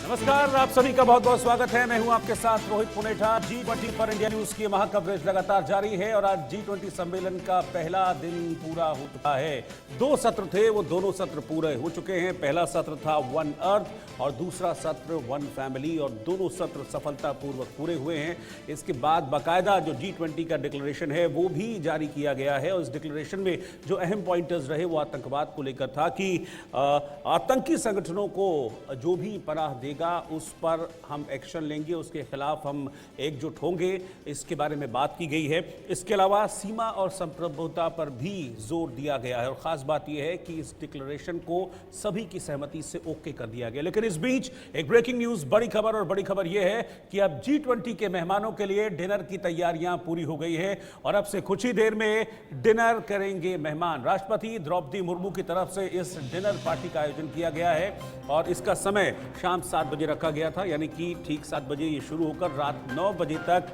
नमस्कार, आप सभी का बहुत बहुत स्वागत है। मैं हूं आपके साथ रोहित पुनेठा। G20 पर इंडिया न्यूज की महाकवरेज लगातार जारी है और आज G20 सम्मेलन का पहला दिन पूरा हो चुका है। 2 सत्र थे, वो दोनों सत्र पूरे हो चुके हैं। पहला सत्र था वन अर्थ और दूसरा सत्र वन फैमिली और दोनों सत्र सफलतापूर्वक पूरे हुए हैं। इसके बाद बाकायदा जो G20 का डिक्लेरेशन है वो भी जारी किया गया है और इस डिक्लेरेशन में जो अहम पॉइंटर्स रहे वो आतंकवाद को लेकर था कि आतंकी संगठनों को जो भी पनाह देगा उस पर हम एक्शन लेंगे, उसके खिलाफ हम एकजुट होंगे, इसके बारे में बात की गई है। इसके अलावा सीमा और संप्रभुता पर भी जोर दिया गया है और खास बात यह है कि इस डिक्लेरेशन को सभी की सहमति से ओके कर दिया गया। लेकिन इस बीच एक ब्रेकिंग न्यूज, बड़ी खबर, और बड़ी खबर यह है कि अब G20 के मेहमानों के लिए डिनर की तैयारियां पूरी हो गई है और अब से कुछ ही देर में डिनर करेंगे मेहमान। राष्ट्रपति द्रौपदी मुर्मू की तरफ से इस डिनर पार्टी का आयोजन किया गया है और इसका समय शाम 7 बजे रखा गया था, यानी कि ठीक 7 बजे ये शुरू होकर रात 9 बजे तक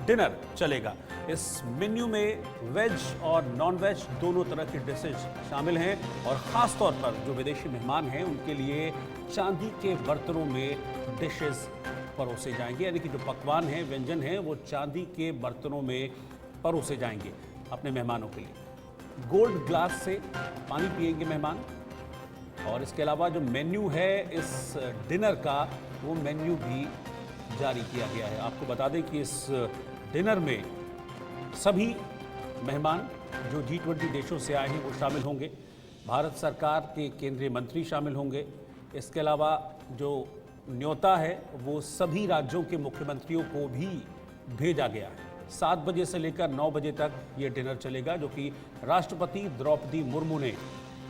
डिनर चलेगा। इस मेन्यू में वेज और नॉन वेज दोनों तरह की डिशेज शामिल हैं और ख़ास तौर पर जो विदेशी मेहमान हैं उनके लिए चांदी के बर्तनों में डिशेज परोसे जाएंगे, यानी कि जो पकवान हैं, व्यंजन हैं, वो चांदी के बर्तनों में परोसे जाएंगे अपने मेहमानों के लिए। गोल्ड ग्लास से पानी पिएंगे मेहमान और इसके अलावा जो मेन्यू है इस डिनर का, वो मेन्यू भी जारी किया गया है। आपको बता दें कि इस डिनर में सभी मेहमान जो G20 देशों से आए हैं वो शामिल होंगे। भारत सरकार के केंद्रीय मंत्री शामिल होंगे। इसके अलावा जो न्योता है वो सभी राज्यों के मुख्यमंत्रियों को भी भेजा गया है। 7 बजे से लेकर 9 बजे तक ये डिनर चलेगा, जो कि राष्ट्रपति द्रौपदी मुर्मू ने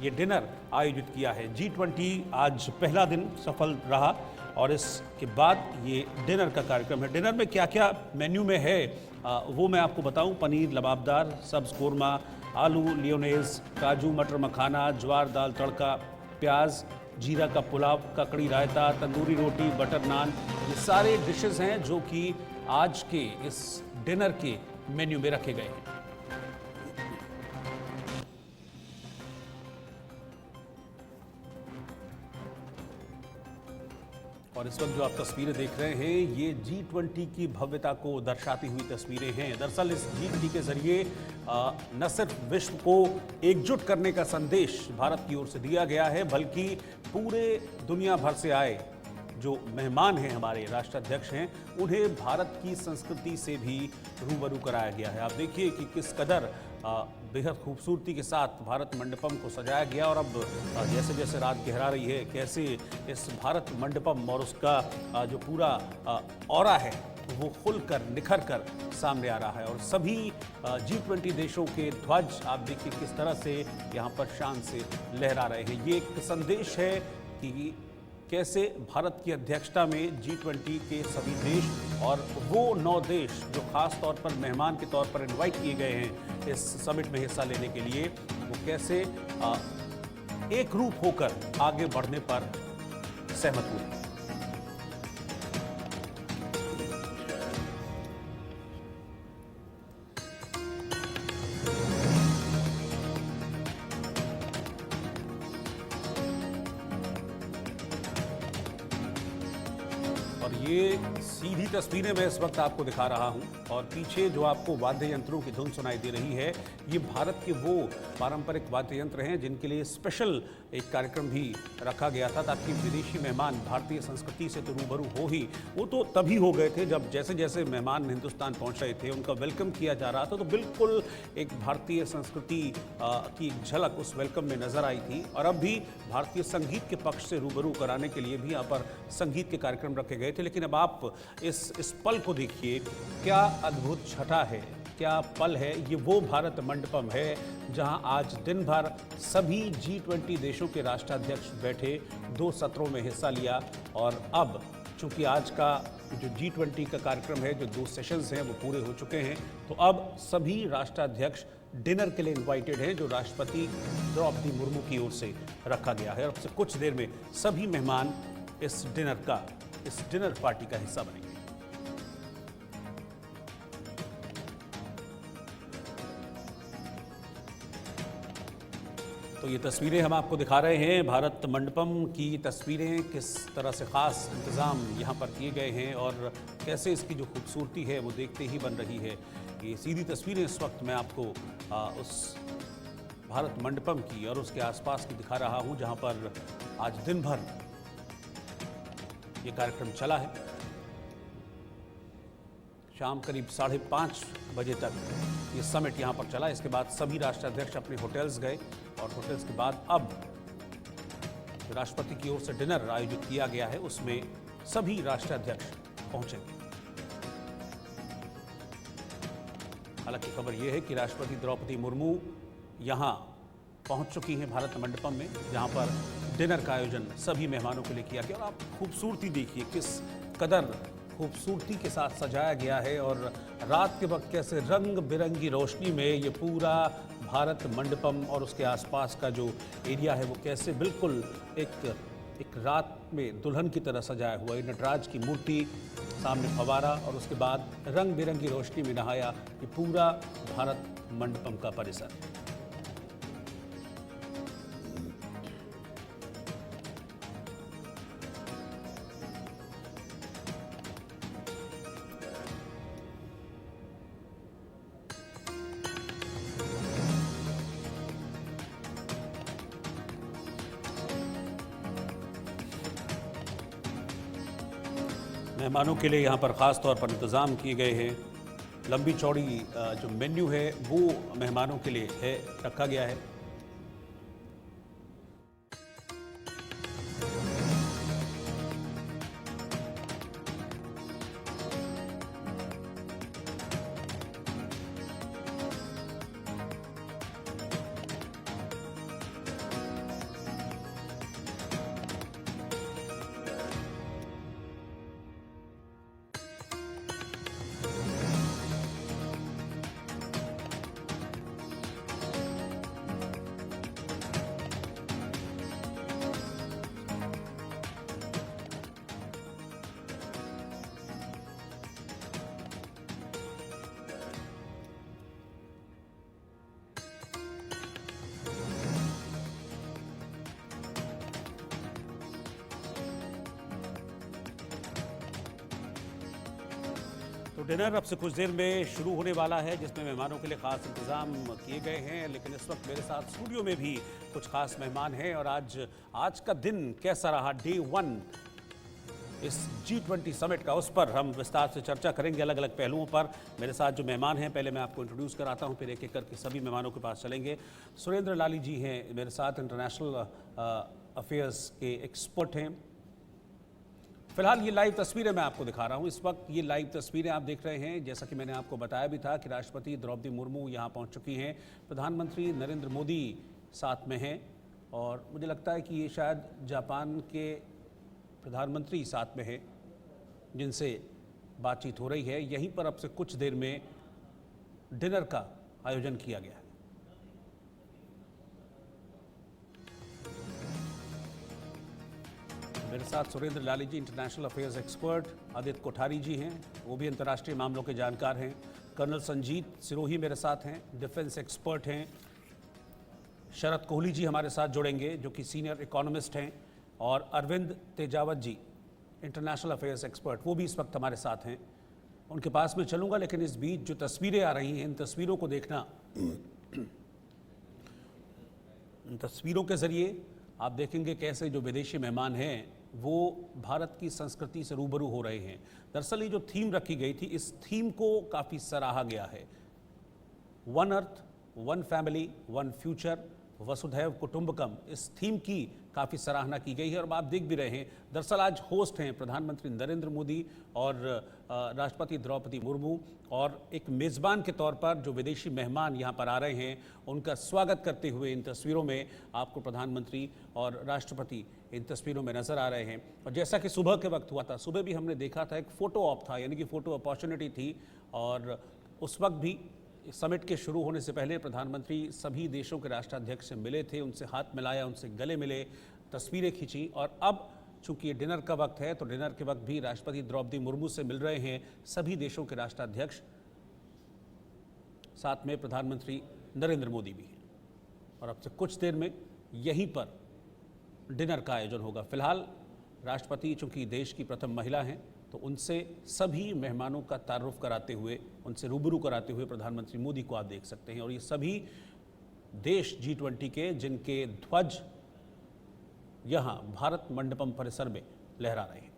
ये डिनर आयोजित किया है। G20 आज पहला दिन सफल रहा और इसके बाद ये डिनर का कार्यक्रम है। डिनर में क्या क्या मेन्यू में है वो मैं आपको बताऊं। पनीर लबाबदार, सब्ज कोरमा, आलू लियोनेज, काजू मटर मखाना, ज्वार दाल तड़का, प्याज जीरा का पुलाव, ककड़ी रायता, तंदूरी रोटी, बटर नान, ये सारे डिशेस हैं जो कि आज के इस डिनर के मेन्यू में रखे गए हैं। और इस वक्त जो आप तस्वीरें देख रहे हैं ये G20 की भव्यता को दर्शाती हुई तस्वीरें हैं। दरअसल इस G20 के जरिए न सिर्फ विश्व को एकजुट करने का संदेश भारत की ओर से दिया गया है, बल्कि पूरे दुनिया भर से आए जो मेहमान हैं, हमारे राष्ट्राध्यक्ष हैं, उन्हें भारत की संस्कृति से भी रूबरू कराया गया है। आप देखिए कि किस कदर बेहद खूबसूरती के साथ भारत मंडपम को सजाया गया और अब जैसे जैसे रात गहरा रही है, कैसे इस भारत मंडपम और उसका जो पूरा ऑरा है वो खुलकर निखर कर सामने आ रहा है और सभी G20 देशों के ध्वज आप देखिए किस तरह से यहाँ पर शान से लहरा रहे हैं। ये एक संदेश है कि कैसे भारत की अध्यक्षता में G20 के सभी देश और वो 9 देश जो खास तौर पर मेहमान के तौर पर इनवाइट किए गए हैं इस समिट में हिस्सा लेने के लिए, वो कैसे एक रूप होकर आगे बढ़ने पर सहमत हुए। और ये सीधी तस्वीरें मैं इस वक्त आपको दिखा रहा हूं और पीछे जो आपको वाद्य यंत्रों की धुन सुनाई दे रही है, ये भारत के वो पारंपरिक वाद्य यंत्र हैं जिनके लिए स्पेशल एक कार्यक्रम भी रखा गया था ताकि विदेशी मेहमान भारतीय संस्कृति से तो रूबरू हो ही, वो तो तभी हो गए थे जब जैसे जैसे मेहमान हिंदुस्तान पहुंच रहे थे, उनका वेलकम किया जा रहा था, तो बिल्कुल एक भारतीय संस्कृति की झलक उस वेलकम में नजर आई थी। और अब भी भारतीय संगीत के पक्ष से रूबरू कराने के लिए भी यहाँ पर संगीत के कार्यक्रम रखे गए थे। लेकिन अब आप इस पल को देखिए, क्या अद्भुत छटा है, क्या पल है। ये वो भारत मंडपम है जहां आज दिन भर सभी G20 देशों के राष्ट्राध्यक्ष बैठे, 2 सत्रों में हिस्सा लिया और अब चूंकि आज का जो G20 का कार्यक्रम है, जो 2 सेशंस हैं वो पूरे हो चुके हैं, तो अब सभी राष्ट्राध्यक्ष डिनर के लिए इनवाइटेड हैं जो राष्ट्रपति द्रौपदी मुर्मू की ओर से रखा गया है। अब से कुछ देर में सभी मेहमान इस डिनर पार्टी का हिस्सा बनेंगे। तो ये तस्वीरें हम आपको दिखा रहे हैं भारत मंडपम की तस्वीरें, किस तरह से ख़ास इंतज़ाम यहाँ पर किए गए हैं और कैसे इसकी जो खूबसूरती है वो देखते ही बन रही है। ये सीधी तस्वीरें इस वक्त मैं आपको उस भारत मंडपम की और उसके आसपास की दिखा रहा हूँ, जहाँ पर आज दिन भर ये कार्यक्रम चला है। शाम करीब 5:30 बजे तक ये समिट यहाँ पर चला। इसके बाद सभी राष्ट्राध्यक्ष अपने होटल्स गए और होटल्स के बाद अब राष्ट्रपति की ओर से डिनर आयोजित किया गया है, उसमें सभी राष्ट्राध्यक्ष पहुंचेंगे। हालांकि खबर यह है कि राष्ट्रपति द्रौपदी मुर्मू यहाँ पहुंच चुकी हैं भारत मंडपम में, जहां पर डिनर का आयोजन सभी मेहमानों के लिए किया गया। और आप खूबसूरती देखिए, किस कदर खूबसूरती के साथ सजाया गया है और रात के वक्त कैसे रंग बिरंगी रोशनी में ये पूरा भारत मंडपम और उसके आसपास का जो एरिया है वो कैसे बिल्कुल एक रात में दुल्हन की तरह सजाया हुआ है। नटराज की मूर्ति, सामने फवारा और उसके बाद रंग बिरंगी रोशनी में नहाया ये पूरा भारत मंडपम का परिसर। मेहमानों के लिए यहाँ पर ख़ास तौर पर इंतज़ाम किए गए हैं। लंबी चौड़ी जो मेन्यू है वो मेहमानों के लिए है रखा गया है। तो डिनर अब से कुछ देर में शुरू होने वाला है, जिसमें मेहमानों के लिए खास इंतजाम किए गए हैं। लेकिन इस वक्त मेरे साथ स्टूडियो में भी कुछ खास मेहमान हैं और आज का दिन कैसा रहा, डे 1 इस G20 समिट का, उस पर हम विस्तार से चर्चा करेंगे अलग अलग पहलुओं पर। मेरे साथ जो मेहमान हैं पहले मैं आपको इंट्रोड्यूस कराता हूं, फिर एक एक करके सभी मेहमानों के पास चलेंगे। सुरेंद्र लाली जी हैं मेरे साथ, इंटरनेशनल अफेयर्स के एक्सपर्ट हैं। फिलहाल ये लाइव तस्वीरें मैं आपको दिखा रहा हूँ। इस वक्त ये लाइव तस्वीरें आप देख रहे हैं, जैसा कि मैंने आपको बताया भी था कि राष्ट्रपति द्रौपदी मुर्मू यहाँ पहुँच चुकी हैं। प्रधानमंत्री नरेंद्र मोदी साथ में हैं और मुझे लगता है कि ये शायद जापान के प्रधानमंत्री साथ में हैं, जिनसे बातचीत हो रही है। यहीं पर अब से कुछ देर में डिनर का आयोजन किया गया है। मेरे साथ Surendra Lali ji, international affairs expert, Aditya Kothari ji हैं, वो भी अंतर्राष्ट्रीय मामलों के जानकार हैं। कर्नल संजीत सिरोही मेरे साथ हैं, डिफेंस एक्सपर्ट हैं। शरद कोहली जी हमारे साथ जुड़ेंगे, जो कि सीनियर इकोनॉमिस्ट हैं। और अरविंद तेजावत जी, इंटरनेशनल अफेयर्स एक्सपर्ट, वो भी इस वक्त हमारे साथ हैं। उनके पास में चलूँगा, लेकिन इस बीच जो तस्वीरें आ रही हैं, इन तस्वीरों को देखना, इन तस्वीरों के ज़रिए आप देखेंगे कैसे जो विदेशी मेहमान हैं वो भारत की संस्कृति से रूबरू हो रहे हैं। दरअसल ये जो थीम रखी गई थी, इस थीम को काफ़ी सराहा गया है। One earth, one family, one future, वसुधैव कुटुंबकम, इस थीम की काफ़ी सराहना की गई है। और आप देख भी रहे हैं, दरअसल आज होस्ट हैं प्रधानमंत्री नरेंद्र मोदी और राष्ट्रपति द्रौपदी मुर्मू, और एक मेज़बान के तौर पर जो विदेशी मेहमान यहाँ पर आ रहे हैं उनका स्वागत करते हुए इन तस्वीरों में आपको प्रधानमंत्री और राष्ट्रपति इन तस्वीरों में नज़र आ रहे हैं। और जैसा कि सुबह के वक्त हुआ था, सुबह भी हमने देखा था, एक फ़ोटो ऑप था, यानी कि फ़ोटो अपॉर्चुनिटी थी। और उस वक्त भी समिट के शुरू होने से पहले प्रधानमंत्री सभी देशों के राष्ट्राध्यक्ष से मिले थे, उनसे हाथ मिलाया, उनसे गले मिले, तस्वीरें खींची। और अब चूंकि ये डिनर का वक्त है, तो डिनर के वक्त भी राष्ट्रपति द्रौपदी मुर्मू से मिल रहे हैं सभी देशों के राष्ट्राध्यक्ष, साथ में प्रधानमंत्री नरेंद्र मोदी भी हैं। और अब से कुछ देर में यहीं पर डिनर का आयोजन होगा। फिलहाल राष्ट्रपति चूंकि देश की प्रथम महिला हैं, तो उनसे सभी मेहमानों का तारुफ कराते हुए, उनसे रूबरू कराते हुए प्रधानमंत्री मोदी को आप देख सकते हैं। और ये सभी देश G20 के, जिनके ध्वज यहाँ भारत मंडपम परिसर में लहरा रहे हैं।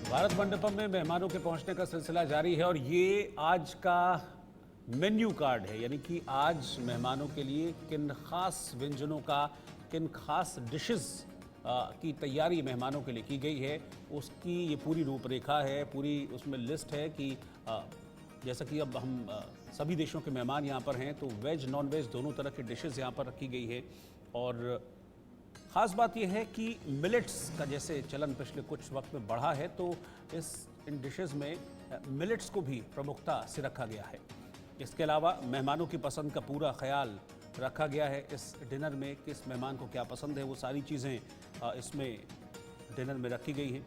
भारत मंडपम में मेहमानों के पहुंचने का सिलसिला जारी है और ये आज का मेन्यू कार्ड है, यानी कि आज मेहमानों के लिए किन खास व्यंजनों का, किन खास डिशेस की तैयारी मेहमानों के लिए की गई है, उसकी ये पूरी रूपरेखा है, पूरी उसमें लिस्ट है कि जैसा कि अब हम सभी देशों के मेहमान यहाँ पर हैं, तो वेज नॉन वेज दोनों तरह की डिशेस यहाँ पर रखी गई है। और ख़ास बात यह है कि मिलेट्स का जैसे चलन पिछले कुछ वक्त में बढ़ा है, तो इन डिशेस में मिलेट्स को भी प्रमुखता से रखा गया है। इसके अलावा मेहमानों की पसंद का पूरा ख्याल रखा गया है। इस डिनर में किस मेहमान को क्या पसंद है, वो सारी चीज़ें इसमें डिनर में रखी गई हैं।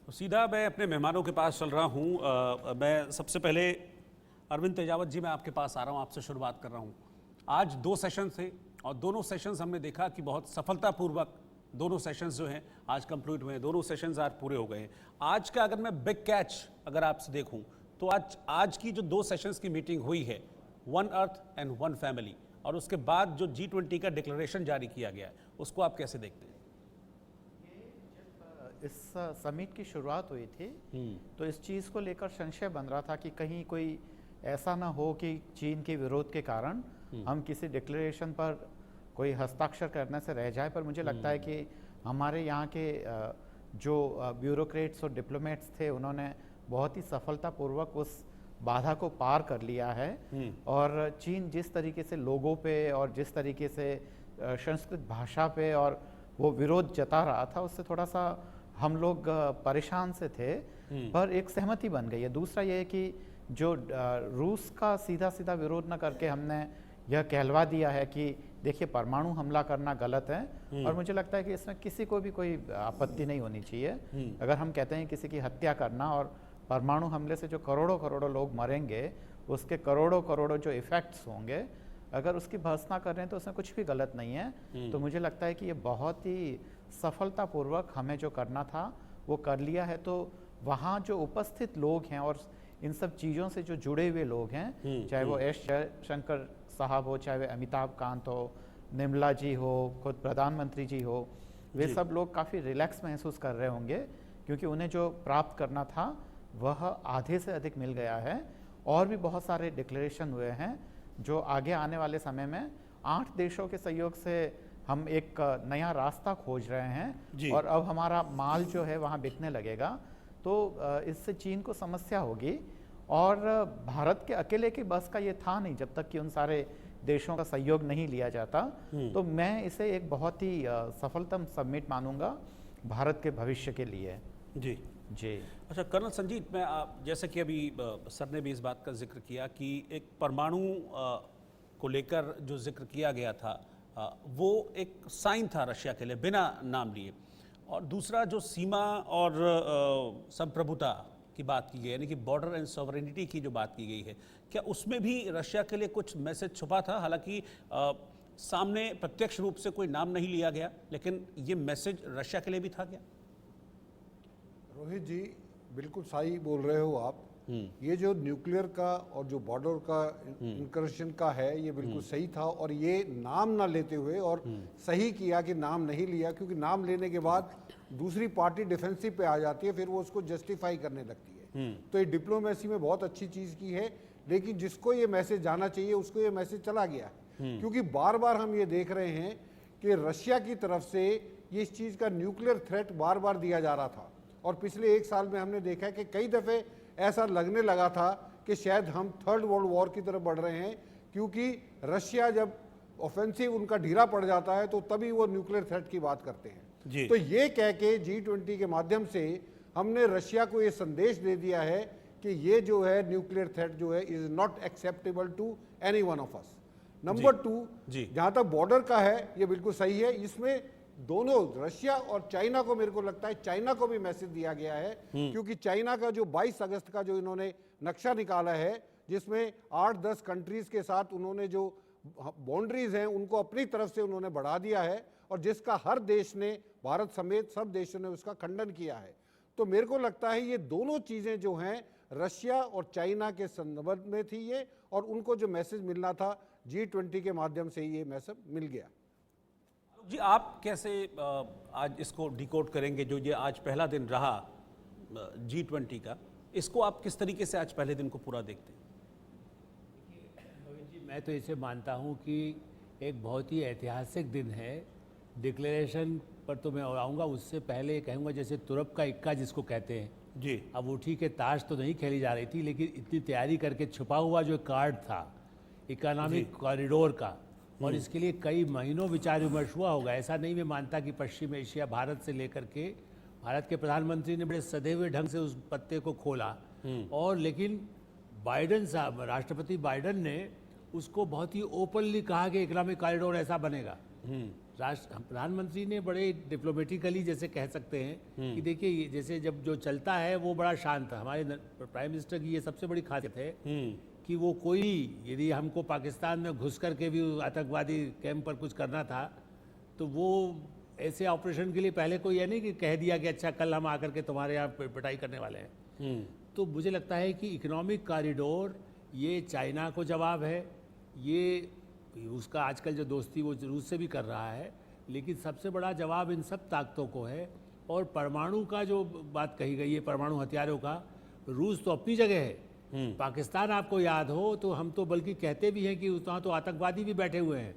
सीधा मैं अपने मेहमानों के पास चल रहा हूँ। मैं सबसे पहले अरविंद तेजावत जी, मैं आपके पास आ रहा हूँ, आपसे शुरुआत कर रहा हूँ। आज 2 सेशन थे और दोनों सेशंस हमने देखा कि बहुत सफलतापूर्वक दोनों सेशंस जो हैं आज कंप्लीट हुए हैं, दोनों सेशंस आज पूरे हो गए हैं। आज का अगर मैं बिग कैच अगर आपसे देखूँ तो आज की जो 2 सेशंस की मीटिंग हुई है, one earth and one family, और उसके बाद जो G20 का डिक्लेरेशन जारी किया गया है, उसको आप कैसे देखते हैं? इस समिट की शुरुआत हुई थी तो इस चीज़ को लेकर संशय बन रहा था कि कहीं कोई ऐसा ना हो कि चीन के विरोध के कारण हम किसी डिक्लेरेशन पर कोई हस्ताक्षर करने से रह जाए। पर मुझे लगता है कि हमारे यहाँ के जो ब्यूरोक्रेट्स और डिप्लोमेट्स थे, उन्होंने बहुत ही सफलतापूर्वक उस बाधा को पार कर लिया है। और चीन जिस तरीके से लोगों पे और जिस तरीके से संस्कृत भाषा पे और वो विरोध जता रहा था, उससे थोड़ा सा हम लोग परेशान से थे, पर एक सहमति बन गई है। दूसरा ये है कि जो रूस का सीधा सीधा विरोध न करके हमने यह कहलवा दिया है कि देखिए परमाणु हमला करना गलत है, और मुझे लगता है कि इसमें किसी को भी कोई आपत्ति नहीं होनी चाहिए। अगर हम कहते हैं किसी की हत्या करना और परमाणु हमले से जो करोड़ों करोड़ों लोग मरेंगे, उसके करोड़ों करोड़ों जो इफ़ेक्ट्स होंगे, अगर उसकी भर्त्सना कर रहे हैं तो उसमें कुछ भी गलत नहीं है। तो मुझे लगता है कि ये बहुत ही सफलतापूर्वक हमें जो करना था वो कर लिया है। तो वहाँ जो उपस्थित लोग हैं और इन सब चीज़ों से जो जुड़े हुए लोग हैं, चाहे वो एस जयशंकर साहब हो, चाहे वे अमिताभ कांत हो, निर्मला जी हो, खुद प्रधानमंत्री जी हो, वे सब लोग काफ़ी रिलैक्स महसूस कर रहे होंगे, क्योंकि उन्हें जो प्राप्त करना था वह आधे से अधिक मिल गया है। और भी बहुत सारे डिक्लेरेशन हुए हैं जो आगे आने वाले समय में 8 देशों के सहयोग से हम एक नया रास्ता खोज रहे हैं, और अब हमारा माल जो है वहाँ बिकने लगेगा। तो इससे चीन को समस्या होगी, और भारत के अकेले की बस का ये था नहीं जब तक कि उन सारे देशों का सहयोग नहीं लिया जाता, तो मैं इसे एक बहुत ही सफलतम समिट मानूंगा भारत के भविष्य के लिए। जी जी। अच्छा कर्नल संजीत, मैं जैसे कि अभी सर ने भी इस बात का जिक्र किया कि एक परमाणु को लेकर जो जिक्र किया गया था वो एक साइन था रशिया के लिए बिना नाम लिए, और दूसरा जो सीमा और संप्रभुता की बात की गई, यानी कि बॉर्डर एंड सॉवरेनिटी की जो बात की गई है, क्या उसमें भी रशिया के लिए कुछ मैसेज छुपा था? हालांकि सामने प्रत्यक्ष रूप से कोई नाम नहीं लिया गया, लेकिन ये मैसेज रशिया के लिए भी था क्या? रोहित जी बिल्कुल सही बोल रहे हो आप। ये जो न्यूक्लियर का और जो बॉर्डर का इंकर्शन का है, ये बिल्कुल सही था, और ये नाम ना लेते हुए, और सही किया कि नाम नहीं लिया, क्योंकि नाम लेने के बाद दूसरी पार्टी डिफेंसिव पे आ जाती है, फिर वो उसको जस्टिफाई करने लगती है। तो ये डिप्लोमेसी में बहुत अच्छी चीज की है, लेकिन जिसको ये मैसेज जाना चाहिए उसको ये मैसेज चला गया है। क्योंकि बार बार हम ये देख रहे हैं कि रशिया की तरफ से ये इस चीज का न्यूक्लियर थ्रेट बार बार दिया जा रहा था, और पिछले एक साल में हमने देखा है कि कई दफे ऐसा लगने लगा था कि शायद हम थर्ड वर्ल्ड वॉर की तरफ बढ़ रहे हैं, क्योंकि रशिया जब ऑफेंसिव उनका ढीला पड़ जाता है तो तभी वो न्यूक्लियर थ्रेट की बात करते हैं। तो ये कह के G20 के माध्यम से हमने रशिया को ये संदेश दे दिया है कि ये जो है न्यूक्लियर थ्रेट जो है is not acceptable to any one of us. Number 2, जहां तक बॉर्डर का है ये बिल्कुल सही है। इसमें दोनों रशिया और चाइना को, मेरे को लगता है चाइना को भी मैसेज दिया गया है, क्योंकि चाइना का जो 22 अगस्त का जो इन्होंने नक्शा निकाला है, जिसमें 8-10 कंट्रीज के साथ उन्होंने जो बाउंड्रीज हैं उनको अपनी तरफ से उन्होंने बढ़ा दिया है, और जिसका हर देश ने, भारत समेत सब देशों ने उसका खंडन किया है। तो मेरे को लगता है ये दोनों चीजें जो हैं रशिया और चाइना के संबंध में थी ये, और उनको जो मैसेज मिलना था G20 के माध्यम से ये मैसेज मिल गया। जी, आप कैसे आज इसको डिकोड करेंगे, जो ये आज पहला दिन रहा G20 का, इसको आप किस तरीके से आज पहले दिन को पूरा देखते हैं? रोहित जी, मैं तो इसे मानता हूँ कि एक बहुत ही ऐतिहासिक दिन है। डिक्लेरेशन पर तो मैं आऊँगा, उससे पहले कहूँगा जैसे तुरप का इक्का जिसको कहते हैं जी। अब उठी के ताश तो नहीं खेली जा रही थी, लेकिन इतनी तैयारी करके छुपा हुआ जो कार्ड था इकोनॉमिक कॉरिडोर का, और इसके लिए कई महीनों विचार विमर्श हुआ होगा। ऐसा नहीं मैं मानता कि पश्चिम एशिया, भारत से लेकर के, भारत के प्रधानमंत्री ने बड़े सधे हुए ढंग से उस पत्ते को खोला, और लेकिन बाइडन साहब, राष्ट्रपति बाइडन ने उसको बहुत ही ओपनली कहा कि इकोनॉमिक कॉरिडोर ऐसा बनेगा। प्रधानमंत्री ने बड़े डिप्लोमेटिकली जैसे कह सकते हैं कि देखिए जैसे जब जो चलता है वो बड़ा शांत है। हमारे प्राइम मिनिस्टर की ये सबसे बड़ी खासियत है कि वो कोई, यदि हमको पाकिस्तान में घुस करके भी आतंकवादी कैंप पर कुछ करना था तो वो ऐसे ऑपरेशन के लिए पहले कोई ये नहीं कि कह दिया कि अच्छा कल हम आकर के तुम्हारे यहाँ पिटाई करने वाले हैं। तो मुझे लगता है कि इकोनॉमिक कॉरिडोर ये चाइना को जवाब है, ये उसका आजकल जो दोस्ती वो रूस से भी कर रहा है, लेकिन सबसे बड़ा जवाब इन सब ताकतों को है। और परमाणु का जो बात कही गई है, परमाणु हथियारों का, रूस तो अपनी जगह है। पाकिस्तान आपको याद हो तो हम तो बल्कि कहते भी हैं कि वहाँ तो आतंकवादी भी बैठे हुए हैं,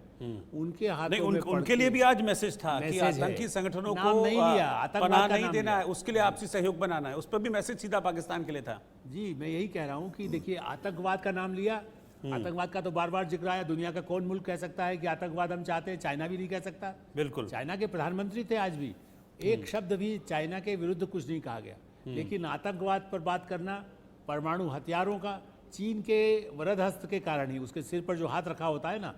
उनके हाथों में उनके लिए भी आज मैसेज था कि आतंकी संगठनों को नहीं लिया, पनाह नहीं देना है, उसके लिए आपसी सहयोग बनाना है। उस पर भी मैसेज सीधा पाकिस्तान के लिए था। जी, मैं यही कह रहा हूँ कि देखिए आतंकवाद का नाम लिया, आतंकवाद का तो बार बार जिक्र आया। दुनिया का कौन मुल्क कह सकता है कि आतंकवाद हम चाहते हैं? चाइना भी नहीं कह सकता। बिल्कुल, चाइना के प्रधानमंत्री थे, आज भी एक शब्द भी चाइना के विरुद्ध कुछ नहीं कहा गया। लेकिन आतंकवाद पर बात करना, परमाणु हथियारों का, चीन के वरद हस्त के कारण ही, उसके सिर पर जो हाथ रखा होता है ना,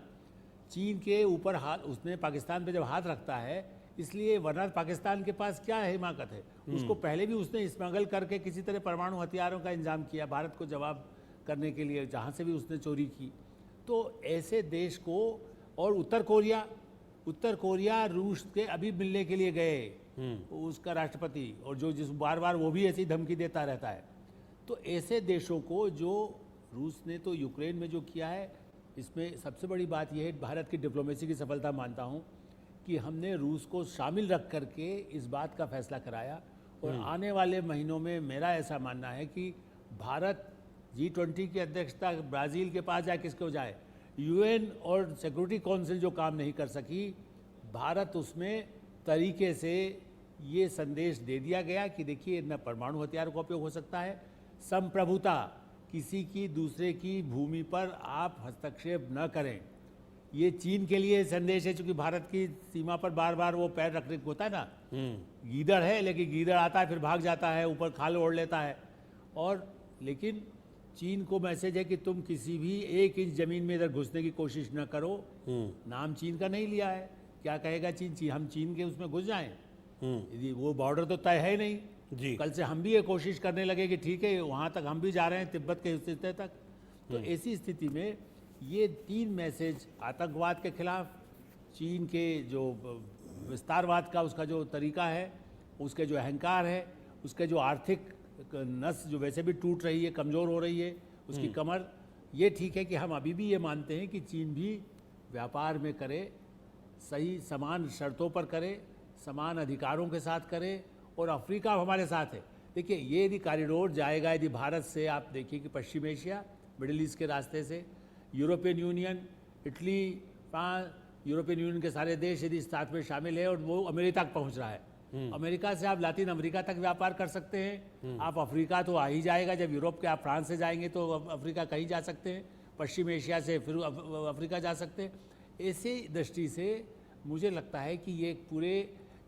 चीन के ऊपर हाथ, उसने पाकिस्तान पे जब हाथ रखता है, इसलिए वरना पाकिस्तान के पास क्या है, हिमाकत है। उसको पहले भी उसने स्मगल करके किसी तरह परमाणु हथियारों का इंतजाम किया भारत को जवाब करने के लिए, जहाँ से भी उसने चोरी की। तो ऐसे देश को, और उत्तर कोरिया रूस के अभी मिलने के लिए गए उसका राष्ट्रपति, और जो जिस बार बार वो भी ऐसी धमकी देता रहता है। तो ऐसे देशों को, जो रूस ने तो यूक्रेन में जो किया है, इसमें सबसे बड़ी बात यह है, भारत की डिप्लोमेसी की सफलता मानता हूं कि हमने रूस को शामिल रख करके इस बात का फैसला कराया। और आने वाले महीनों में मेरा ऐसा मानना है कि भारत G20 की अध्यक्षता ब्राज़ील के पास जाए, किसको जाए, UN और सिक्योरिटी काउंसिल जो काम नहीं कर सकी, भारत उसमें तरीके से ये संदेश दे दिया गया कि देखिए न परमाणु हथियार का उपयोग हो सकता है, संप्रभुता, किसी की दूसरे की भूमि पर आप हस्तक्षेप न करें, ये चीन के लिए संदेश है, चूंकि भारत की सीमा पर बार बार वो पैर रखने को होता है ना, गीदड़ है लेकिन गीदड़ आता है फिर भाग जाता है, ऊपर खाल ओढ़ लेता है। और लेकिन चीन को मैसेज है कि तुम किसी भी 1 इंच जमीन में इधर घुसने की कोशिश न करो। नाम चीन का नहीं लिया है, क्या कहेगा चीन, हम चीन के उसमें घुस जाएं? यदि वो बॉर्डर तो तय है नहीं जी। कल से हम भी ये कोशिश करने लगे कि ठीक है वहाँ तक हम भी जा रहे हैं, तिब्बत के हिस्से तक। तो ऐसी स्थिति में ये 3 मैसेज, आतंकवाद के खिलाफ, चीन के जो विस्तारवाद का उसका जो तरीका है, उसके जो अहंकार है, उसके जो आर्थिक नस जो वैसे भी टूट रही है, कमज़ोर हो रही है उसकी कमर, ये ठीक है कि हम अभी भी ये मानते हैं कि चीन भी व्यापार में करे, सही समान शर्तों पर करे, समान अधिकारों के साथ करे, और अफ्रीका हमारे साथ है। देखिए ये यदि कॉरिडोर जाएगा, यदि भारत से आप देखिए कि पश्चिम एशिया, मिडिल ईस्ट के रास्ते से European union, Italy, France, European union के सारे देश यदि इस साथ में शामिल है और वो अमेरिका तक पहुंच रहा है, अमेरिका से आप लातिन अमेरिका तक व्यापार कर सकते हैं, आप अफ्रीका तो आ ही जाएगा, जब यूरोप के आप फ्रांस से जाएंगे तो अफ्रीका कहीं जा सकते हैं, पश्चिम एशिया से फिर अफ्रीका जा सकते हैं। ऐसी दृष्टि से मुझे लगता है कि ये पूरे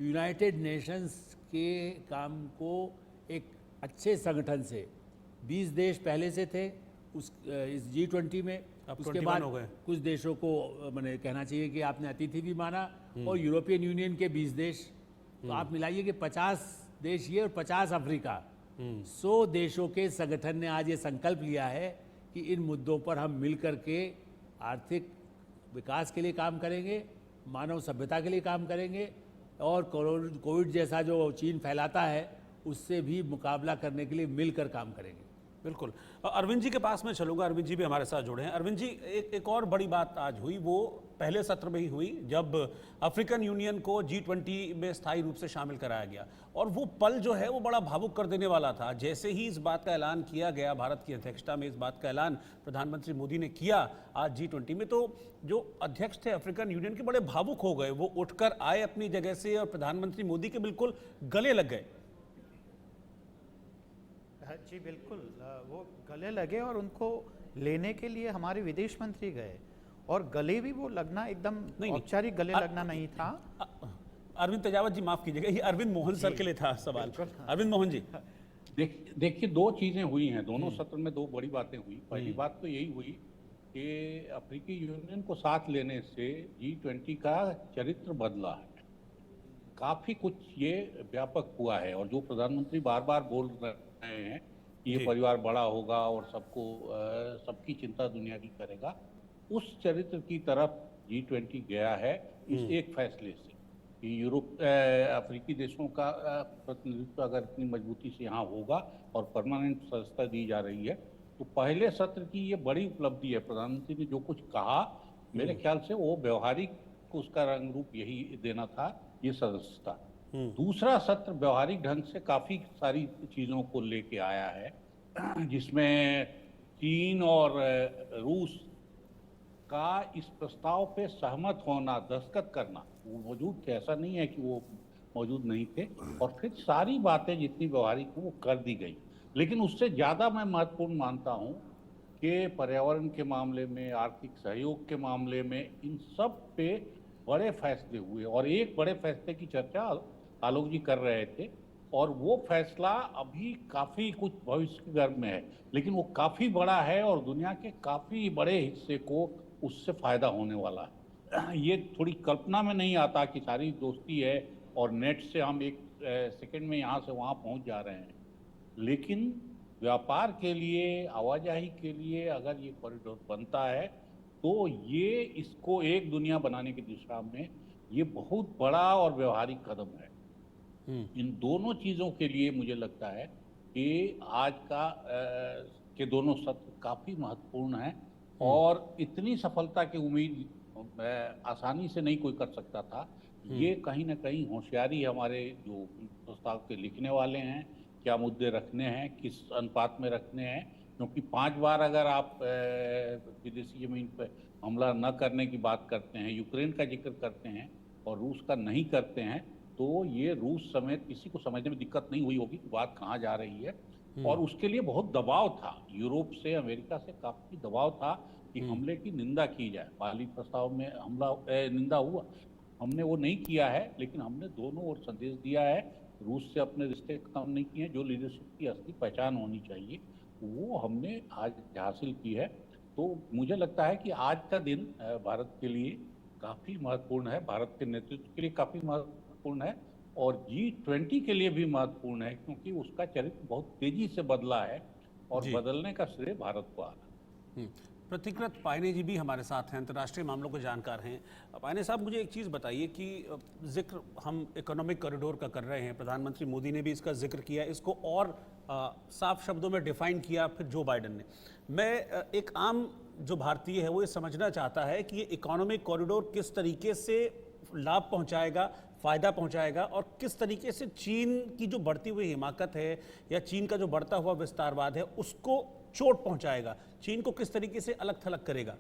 यूनाइटेड नेशंस के काम को एक अच्छे संगठन से, 20 देश पहले से थे उस इस G20 में, उसके 21 बाद हो गए। कुछ देशों को मैंने कहना चाहिए कि आपने अतिथि भी माना, और यूरोपियन यूनियन के 20 देश, तो आप मिलाइए कि 50 देश ये और 50 अफ्रीका, 100 देशों के संगठन ने आज ये संकल्प लिया है कि इन मुद्दों पर हम मिल कर के आर्थिक विकास के लिए काम करेंगे, मानव सभ्यता के लिए काम करेंगे, और कोविड जैसा जो चीन फैलाता है उससे भी मुकाबला करने के लिए मिलकर काम करेंगे। बिल्कुल। अरविंद जी के पास में चलूंगा, अरविंद जी भी हमारे साथ जुड़े हैं। अरविंद जी, एक और बड़ी बात आज हुई, वो पहले सत्र में ही हुई जब अफ्रीकन यूनियन को G20 में स्थायी रूप से शामिल कराया गया, और वो पल जो है वो बड़ा भावुक कर देने वाला था। जैसे ही इस बात का ऐलान किया गया, भारत की अध्यक्षता में इस बात का ऐलान प्रधानमंत्री मोदी ने किया आज G20 में, तो जो अध्यक्ष थे अफ्रीकन यूनियन के बड़े भावुक हो गए, वो उठकर आए अपनी जगह से और प्रधानमंत्री मोदी के बिल्कुल गले लग गए। जी बिल्कुल, वो गले लगे और उनको लेने के लिए हमारे विदेश मंत्री गए, और गले भी वो लगना एकदम औपचारिक गले लगना नहीं था। अरविंद तेजावत जी माफ कीजिएगा, ये अरविंद मोहन सर के लिए था सवाल। अरविंद मोहन जी, देखिए 2 चीजें हुई हैं दोनों सत्र में, 2 बड़ी बातें हुई। पहली बात तो यही हुई कि अफ्रीकी यूनियन को साथ लेने से G20 का चरित्र बदला है, काफी कुछ ये व्यापक हुआ है। और जो प्रधानमंत्री बार बार बोल रहे हैं कि ये परिवार बड़ा होगा और सबको सबकी चिंता दुनिया की करेगा, उस चरित्र की तरफ G20 गया है इस एक फैसले से कि अफ्रीकी देशों का प्रतिनिधित्व अगर इतनी मजबूती से यहाँ होगा और परमानेंट सदस्यता दी जा रही है, तो पहले सत्र की ये बड़ी उपलब्धि है। प्रधानमंत्री ने जो कुछ कहा, मेरे ख्याल से वो व्यवहारिक उसका रंग रूप यही देना था, ये सदस्यता। दूसरा सत्र व्यवहारिक ढंग से काफी सारी चीजों को लेके आया है, जिसमें चीन और रूस का इस प्रस्ताव पे सहमत होना, दस्तखत करना, वो मौजूद थे, ऐसा नहीं है कि वो मौजूद नहीं थे, और फिर सारी बातें जितनी व्यवहारिक वो कर दी गई। लेकिन उससे ज्यादा मैं महत्वपूर्ण मानता हूँ कि पर्यावरण के मामले में, आर्थिक सहयोग के मामले में, इन सब पे बड़े फैसले हुए। और एक बड़े फैसले की चर्चा आलोक जी कर रहे थे, और वो फैसला अभी काफी कुछ भविष्य के गर्भ में है, लेकिन वो काफी बड़ा है और दुनिया के काफी बड़े हिस्से को उससे फायदा होने वाला है। ये थोड़ी कल्पना में नहीं आता कि सारी दोस्ती है और नेट से हम एक सेकंड में यहाँ से वहाँ पहुँच जा रहे हैं, लेकिन व्यापार के लिए, आवाजाही के लिए अगर ये कॉरिडोर बनता है तो ये इसको एक दुनिया बनाने की दिशा में ये बहुत बड़ा और व्यवहारिक कदम है। इन दोनों चीज़ों के लिए मुझे लगता है कि आज का के दोनों सत्र काफ़ी महत्वपूर्ण हैं, और इतनी सफलता की उम्मीद आसानी से नहीं कोई कर सकता था। ये कहीं ना कहीं होशियारी हमारे जो प्रस्ताव के लिखने वाले हैं, क्या मुद्दे रखने हैं, किस अनुपात में रखने हैं, क्योंकि 5 बार अगर आप विदेशी जमीन पर हमला न करने की बात करते हैं, यूक्रेन का जिक्र करते हैं और रूस का नहीं करते हैं, तो ये रूस समेत किसी को समझने में दिक्कत नहीं हुई होगी कि बात कहाँ जा रही है। और उसके लिए बहुत दबाव था, यूरोप से, अमेरिका से काफी दबाव था कि हमले की निंदा की जाए। बाली प्रस्ताव में निंदा हुआ, हमने वो नहीं किया है, लेकिन हमने दोनों ओर संदेश दिया है। रूस से अपने रिश्ते कम नहीं किए, जो लीडरशिप की असली पहचान होनी चाहिए वो हमने आज हासिल की है। तो मुझे लगता है कि आज का दिन भारत के लिए काफी महत्वपूर्ण है, भारत के नेतृत्व के लिए काफी महत्वपूर्ण है और G20 के लिए भी महत्वपूर्ण है, क्योंकि उसका चरित्र बहुत तेजी से बदला है और जी। बदलने का श्रेय भारत को आ रहा है। प्रतिकृत पायने जी भी हमारे साथ हैं, अंतर्राष्ट्रीय मामलों के जानकार हैं। पायने साहब, मुझे एक चीज़ बताइए कि जिक्र हम इकोनॉमिक कॉरिडोर का कर रहे हैं, प्रधानमंत्री मोदी ने भी इसका जिक्र किया, इसको और साफ शब्दों में डिफाइन किया फिर जो बाइडेन ने। मैं एक आम जो भारतीय है वो ये समझना चाहता है कि ये इकोनॉमिक कॉरिडोर किस तरीके से लाभ पहुंचाएगा, फ़ायदा पहुंचाएगा और किस तरीके से चीन की जो बढ़ती हुई हिमाकत है या चीन का जो बढ़ता हुआ विस्तारवाद है उसको चोट पहुंचाएगा, चीन को किस तरीके से अलग थलग करेगा।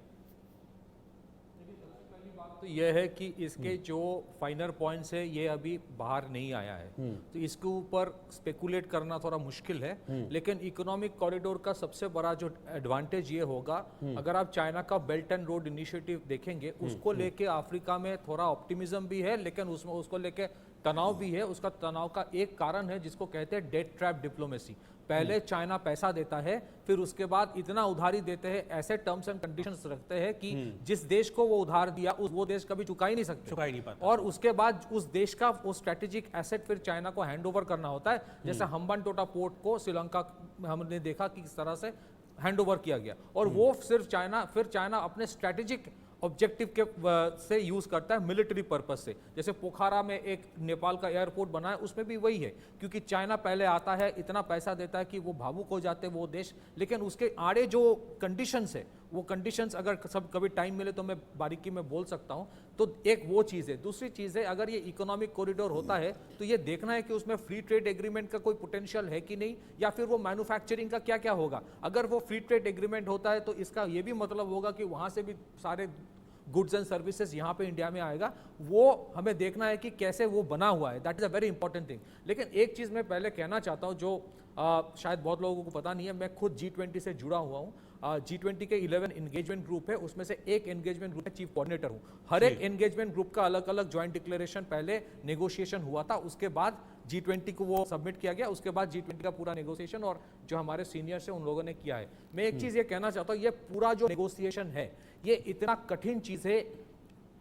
तो यह है कि इसके जो फाइनर पॉइंट्स है ये अभी बाहर नहीं आया है, तो इसके ऊपर स्पेकुलेट करना थोड़ा मुश्किल है। लेकिन इकोनॉमिक कॉरिडोर का सबसे बड़ा जो एडवांटेज ये होगा, अगर आप चाइना का बेल्ट एंड रोड इनिशिएटिव देखेंगे, उसको लेके अफ्रीका में थोड़ा ऑप्टिमिज्म भी है, लेकिन उसमें उसको लेके तनाव भी है। उसका तनाव का एक कारण है जिसको कहते हैं डेट ट्रैप डिप्लोमेसी। पहले चाइना पैसा देता है, फिर उसके बाद इतना उधारी देते हैं, ऐसे टर्म्स एंड कंडीशंस रखते हैं कि जिस देश को वो उधार दिया वो देश कभी चुका ही नहीं सकते, चुका ही नहीं पाता। और उसके बाद उस देश का वो स्ट्रेटेजिक एसेट फिर चाइना को हैंडओवर करना होता है। जैसे हम्बनटोटा पोर्ट को श्रीलंका हमने देखा कि किस तरह से हैंडओवर किया गया, और वो सिर्फ चाइना अपने स्ट्रेटेजिक ऑब्जेक्टिव के से यूज करता है, मिलिट्री पर्पस से। जैसे पोखरा में एक नेपाल का एयरपोर्ट बना है, उसमें भी वही है, क्योंकि चाइना पहले आता है, इतना पैसा देता है कि वो भावुक हो जाते हैं वो देश। लेकिन उसके आड़े जो कंडीशंस है, वो कंडीशंस अगर सब कभी टाइम मिले तो मैं बारीकी में बोल सकता हूं। तो एक वो चीज़ है। दूसरी चीज़ है, अगर ये इकोनॉमिक कॉरिडोर होता है तो ये देखना है कि उसमें फ्री ट्रेड एग्रीमेंट का कोई पोटेंशियल है कि नहीं, या फिर वो मैन्युफैक्चरिंग का क्या क्या होगा। अगर वो फ्री ट्रेड एग्रीमेंट होता है तो इसका ये भी मतलब होगा कि वहां से भी सारे गुड्स एंड सर्विसेज यहाँ पे इंडिया में आएगा। वो हमें देखना है कि कैसे वो बना हुआ है, that is a very important thing. लेकिन एक चीज़ मैं पहले कहना चाहता हूँ जो शायद बहुत लोगों को पता नहीं है, मैं खुद G20 से जुड़ा हुआ हूँ। G20 के 11 एंगेजमेंट ग्रुप है, उसमें से एक एंगेजमेंट ग्रुप है चीफ कोऑर्डिनेटर हूँ। हर एक एंगेजमेंट ग्रुप का अलग अलग ज्वाइंट डिक्लेरेशन पहले नेगोशिएशन हुआ था, उसके बाद G20 को वो सबमिट किया गया, उसके बाद G20 का पूरा नेगोशिएशन और जो हमारे सीनियर्स हैं उन लोगों ने किया है। मैं एक चीज़ ये कहना चाहता हूँ, ये पूरा जो नेगोशिएशन है ये इतना कठिन चीज़ है,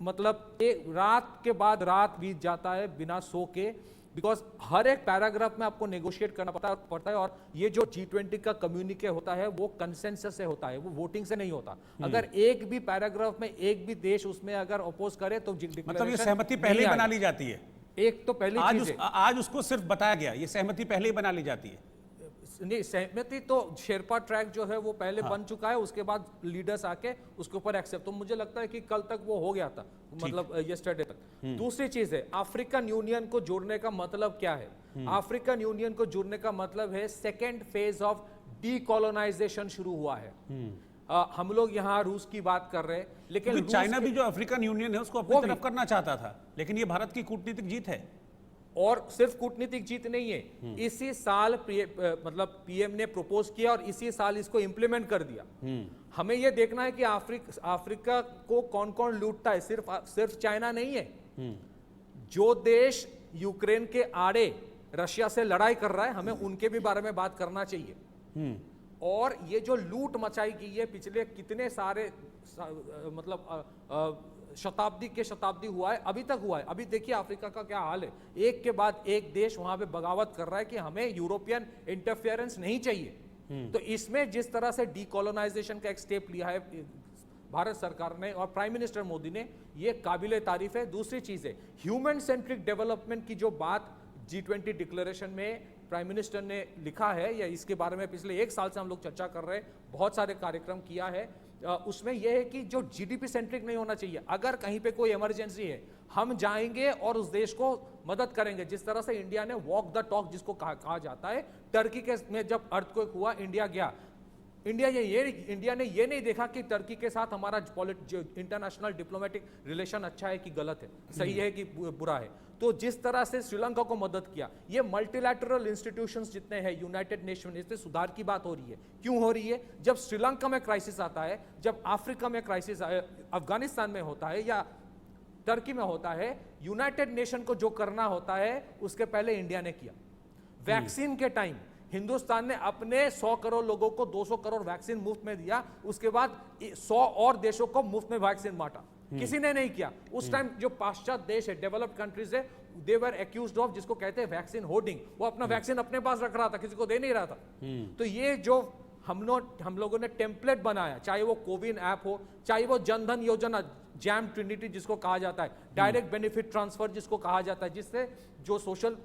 मतलब एक रात के बाद रात बीत जाता है बिना सो के, बिकॉज हर एक पैराग्राफ में आपको नेगोशिएट करना पड़ता है। और ये जो G20 का कम्युनिके होता है वो कंसेंसस से होता है, वो वोटिंग से नहीं होता। अगर एक भी पैराग्राफ में एक भी देश उसमें अगर अपोज करे तो मतलब ये सहमति पहले ही बना ली जाती है। एक तो पहली चीज है, आज उसको सिर्फ बताया गया, ये सहमति पहले ही बना ली जाती है। नहीं, सहमति तो शेरपा ट्रैक जो है वो पहले बन चुका है, उसके बाद लीडर्स आके उसके ऊपर एक्सेप्ट, तो मुझे लगता है कि कल तक वो हो गया था, मतलब यस्टरडे तक। दूसरी चीज है, अफ्रीकन यूनियन को जोड़ने का मतलब क्या है? अफ्रीकन यूनियन को जोड़ने का मतलब है सेकेंड फेज ऑफ डीकोलोनाइजेशन शुरू हुआ है। हम लोग यहाँ रूस की बात कर रहे हैं, लेकिन चाइना भी जो अफ्रीकन यूनियन है उसको अपनी तरफ करना चाहता था, लेकिन ये भारत की कूटनीतिक जीत है। और सिर्फ कूटनीतिक जीत नहीं है, इसी साल मतलब पीएम ने प्रपोज किया और इसी साल इसको इंप्लीमेंट कर दिया। हमें यह देखना है कि अफ्रीका को कौन कौन लूटता है, सिर्फ चाइना नहीं है। जो देश यूक्रेन के आड़े रशिया से लड़ाई कर रहा है, हमें उनके भी बारे में बात करना चाहिए। और ये जो लूट मचाई गई है पिछले कितने सारे मतलब शताब्दी हुआ है, अभी तक हुआ है। अभी देखिए अफ्रीका का क्या हाल है, एक के बाद एक देश वहां पे बगावत कर रहा है कि हमें यूरोपियन इंटरफेरेंस नहीं चाहिए। तो इसमें जिस तरह से डीकोलोनाइजेशन का एक स्टेप लिया है भारत सरकार ने और प्राइम मिनिस्टर मोदी ने, ये काबिले तारीफ है। दूसरी चीज है ह्यूमन सेंट्रिक डेवलपमेंट की जो बात G20 डिक्लेरेशन में प्राइम मिनिस्टर ने लिखा है, या इसके बारे में पिछले एक साल से हम लोग चर्चा कर रहे हैं, बहुत सारे कार्यक्रम किया है। उसमें यह है कि जो GDP सेंट्रिक नहीं होना चाहिए। अगर कहीं पे कोई इमरजेंसी है, हम जाएंगे और उस देश को मदद करेंगे, जिस तरह से इंडिया ने वॉक द टॉक जिसको कहा जाता है। टर्की के में जब अर्थक्वेक हुआ, इंडिया गया, इंडिया ने ये नहीं देखा कि टर्की के साथ हमारा इंटरनेशनल डिप्लोमेटिक रिलेशन अच्छा है कि गलत है, सही है कि बुरा है। तो जिस तरह से श्रीलंका को मदद किया, ये मल्टीलैटरल इंस्टीट्यूशंस जितने हैं, यूनाइटेड नेशन, इससे सुधार की बात हो रही है। क्यों हो रही है? जब श्रीलंका में क्राइसिस आता है, जब अफ्रीका में क्राइसिस, अफगानिस्तान में होता है या टर्की में होता है, यूनाइटेड नेशन को जो करना होता है उसके पहले इंडिया ने किया। वैक्सीन के टाइम हिंदुस्तान ने अपने 100 करोड़ लोगों को 200 करोड़ वैक्सीन मुफ्त में दिया, उसके बाद 100 और देशों को मुफ्त में वैक्सीन बांटा। किसी ने नहीं किया। उस टाइम जो पाश्चात्य देश है, डेवलप्ड कंट्रीज है, दे वर एक्यूज्ड ऑफ, जिसको कहते हैं वैक्सीन होर्डिंग। वो अपना वैक्सीन अपने पास रख रहा था, किसी को दे नहीं रहा था। तो ये जो हम लोगों ने टेम्पलेट बनाया, चाहे वो कोविन ऐप हो, चाहे वो जनधन योजना, जैम ट्रिनिटी जिसको कहा जाता है, डायरेक्ट बेनिफिट ट्रांसफर जिसको कहा जाता है, जिससे जो सोशल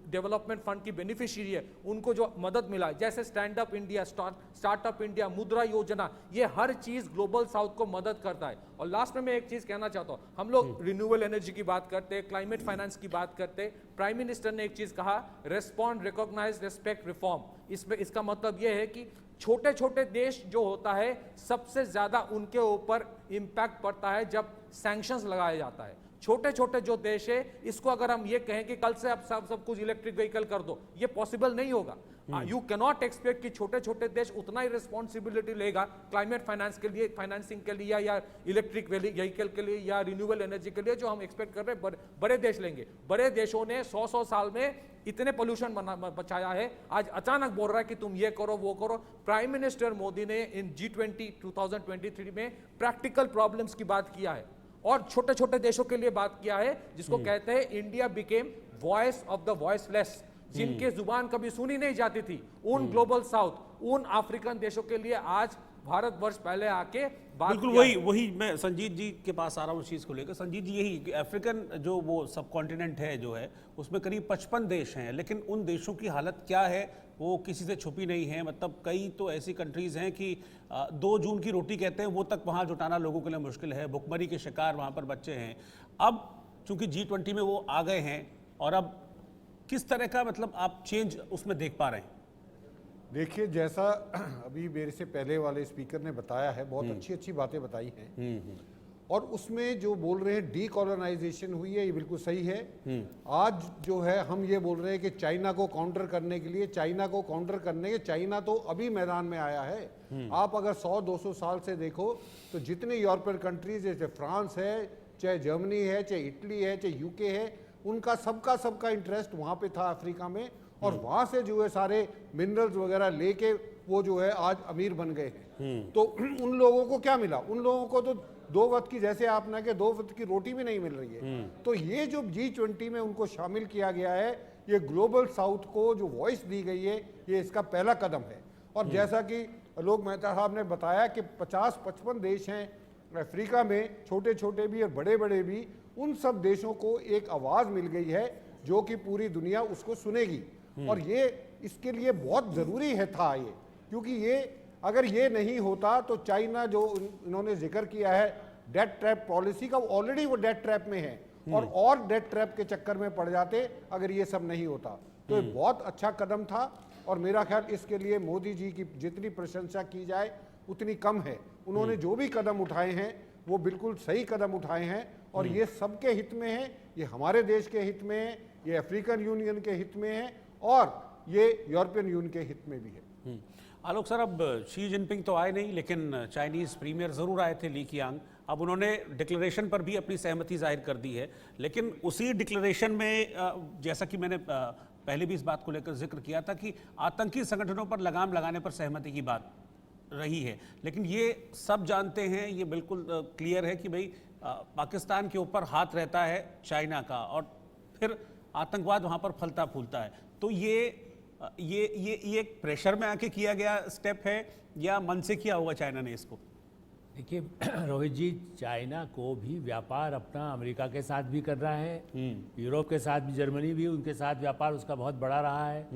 डेवलपमेंट फंड की बेनिफिशियरी है उनको जो मदद मिला, जैसे stand up India, startup India, मुद्रा योजना, ये हर चीज ग्लोबल साउथ को मदद करता है। और लास्ट में मैं एक चीज कहना चाहता हूं, हम लोग रिन्यूएबल एनर्जी की बात करते हैं, क्लाइमेट फाइनेंस की बात करते हैं। प्राइम मिनिस्टर ने एक चीज कहा, रेस्पॉन्ड, रिकॉग्नाइज, रेस्पेक्ट, रिफॉर्म। इसमें इसका मतलब यह है कि छोटे छोटे देश जो होता है, सबसे ज्यादा उनके ऊपर इंपैक्ट पड़ता है जब सैंक्शंस लगाया जाता है। छोटे छोटे जो देश है, इसको अगर हम ये कहें कि कल से आप सब कुछ इलेक्ट्रिक व्हीकल कर दो, ये पॉसिबल नहीं होगा। यू कैन नॉट एक्सपेक्ट कि छोटे छोटे देश उतना ही रिस्पॉन्सिबिलिटी लेगा क्लाइमेट फाइनेंस के लिए, फाइनेंसिंग के लिए, या इलेक्ट्रिक व्हीकल के लिए, या रिन्यूएबल एनर्जी के लिए, जो हम एक्सपेक्ट कर रहे हैं बड़े देश लेंगे। बड़े देशों ने 100 साल में इतने पोल्यूशन बचाया है, आज अचानक बोल रहा है कि तुम ये करो वो करो। प्राइम मिनिस्टर मोदी ने इन G20 2023 में प्रैक्टिकल प्रॉब्लम्स की बात किया है और छोटे छोटे देशों के लिए बात किया है, जिसको कहते हैं India became voice of the voiceless, जिनके जुबान कभी सुनी नहीं जाती थी, उन ग्लोबल साउथ, उन अफ्रीकन देशों के लिए आज भारतवर्ष पहले आके बात बिल्कुल वही मैं संजीत जी के पास आ रहा हूँ इस चीज़ को लेकर। संजीत जी, यही कि अफ्रीकन जो वो सब कॉन्टिनेंट है जो है, उसमें करीब 55 देश हैं, लेकिन उन देशों की हालत क्या है वो किसी से छुपी नहीं है। मतलब कई तो ऐसी कंट्रीज़ हैं कि 2 जून की रोटी कहते हैं वो तक वहाँ जुटाना लोगों के लिए मुश्किल है, भुखमरी के शिकार वहाँ पर बच्चे हैं। अब चूंकि G20 में वो आ गए हैं, और अब किस तरह का मतलब आप चेंज उसमें देख पा रहे हैं? देखिए, जैसा अभी मेरे से पहले वाले स्पीकर ने बताया है, बहुत अच्छी अच्छी बातें बताई हैं, और उसमें जो बोल रहे हैं डीकोलोनाइजेशन हुई है, ये बिल्कुल सही है। आज जो है हम ये बोल रहे हैं कि चाइना को काउंटर करने के लिए, चाइना तो अभी मैदान में आया है। आप अगर 100-200 साल से देखो तो जितने यूरोपियन कंट्रीज है, चाहे फ्रांस है, चाहे जर्मनी है, चाहे इटली है, चाहे यूके है, उनका सबका इंटरेस्ट वहाँ पे था अफ्रीका में, और वहाँ से जो है सारे मिनरल्स वगैरह लेके वो जो है आज अमीर बन गए हैं। तो उन लोगों को क्या मिला? उन लोगों को तो 2 वक्त की, जैसे आपने कहा, 2 वक्त की रोटी भी नहीं मिल रही है। तो ये जो G20 में उनको शामिल किया गया है, ये ग्लोबल साउथ को जो वॉइस दी गई है, ये इसका पहला कदम है। और जैसा कि आलोक मेहता साहब ने बताया कि 50-55 देश हैं अफ्रीका में, छोटे छोटे भी और बड़े बड़े भी, उन सब देशों को एक आवाज़ मिल गई है जो कि पूरी दुनिया उसको सुनेगी। और ये इसके लिए बहुत ज़रूरी है था ये, क्योंकि ये अगर ये नहीं होता तो चाइना जो इन्होंने जिक्र किया है डेट ट्रैप पॉलिसी का, ऑलरेडी वो डेट ट्रैप में है, और डेट ट्रैप के चक्कर में पड़ जाते अगर ये सब नहीं होता। तो ये बहुत अच्छा कदम था, और मेरा ख्याल इसके लिए मोदी जी की जितनी प्रशंसा की जाए उतनी कम है। उन्होंने जो भी कदम उठाए हैं वो बिल्कुल सही कदम उठाए हैं, और ये सबके हित में है, ये हमारे देश के हित में है, ये अफ्रीकन यूनियन के हित में है, और ये यूरोपियन यूनियन के हित में भी है। आलोक सर, अब शी जिनपिंग तो आए नहीं, लेकिन चाइनीज़ प्रीमियर ज़रूर आए थे, ली कियांग। अब उन्होंने डिक्लेरेशन पर भी अपनी सहमति जाहिर कर दी है, लेकिन उसी डिक्लेरेशन में जैसा कि मैंने पहले भी इस बात को लेकर जिक्र किया था कि आतंकी संगठनों पर लगाम लगाने पर सहमति की बात रही है। लेकिन ये सब जानते हैं, ये बिल्कुल क्लियर है कि भाई पाकिस्तान के ऊपर हाथ रहता है चाइना का, और फिर आतंकवाद वहाँ पर फलता फूलता है। तो ये एक प्रेशर में आके किया गया स्टेप है, या मन से किया होगा चाइना ने इसको? देखिए रोहित जी, चाइना को भी व्यापार अपना अमेरिका के साथ भी कर रहा है, यूरोप के साथ भी, जर्मनी भी, उनके साथ व्यापार उसका बहुत बड़ा रहा है,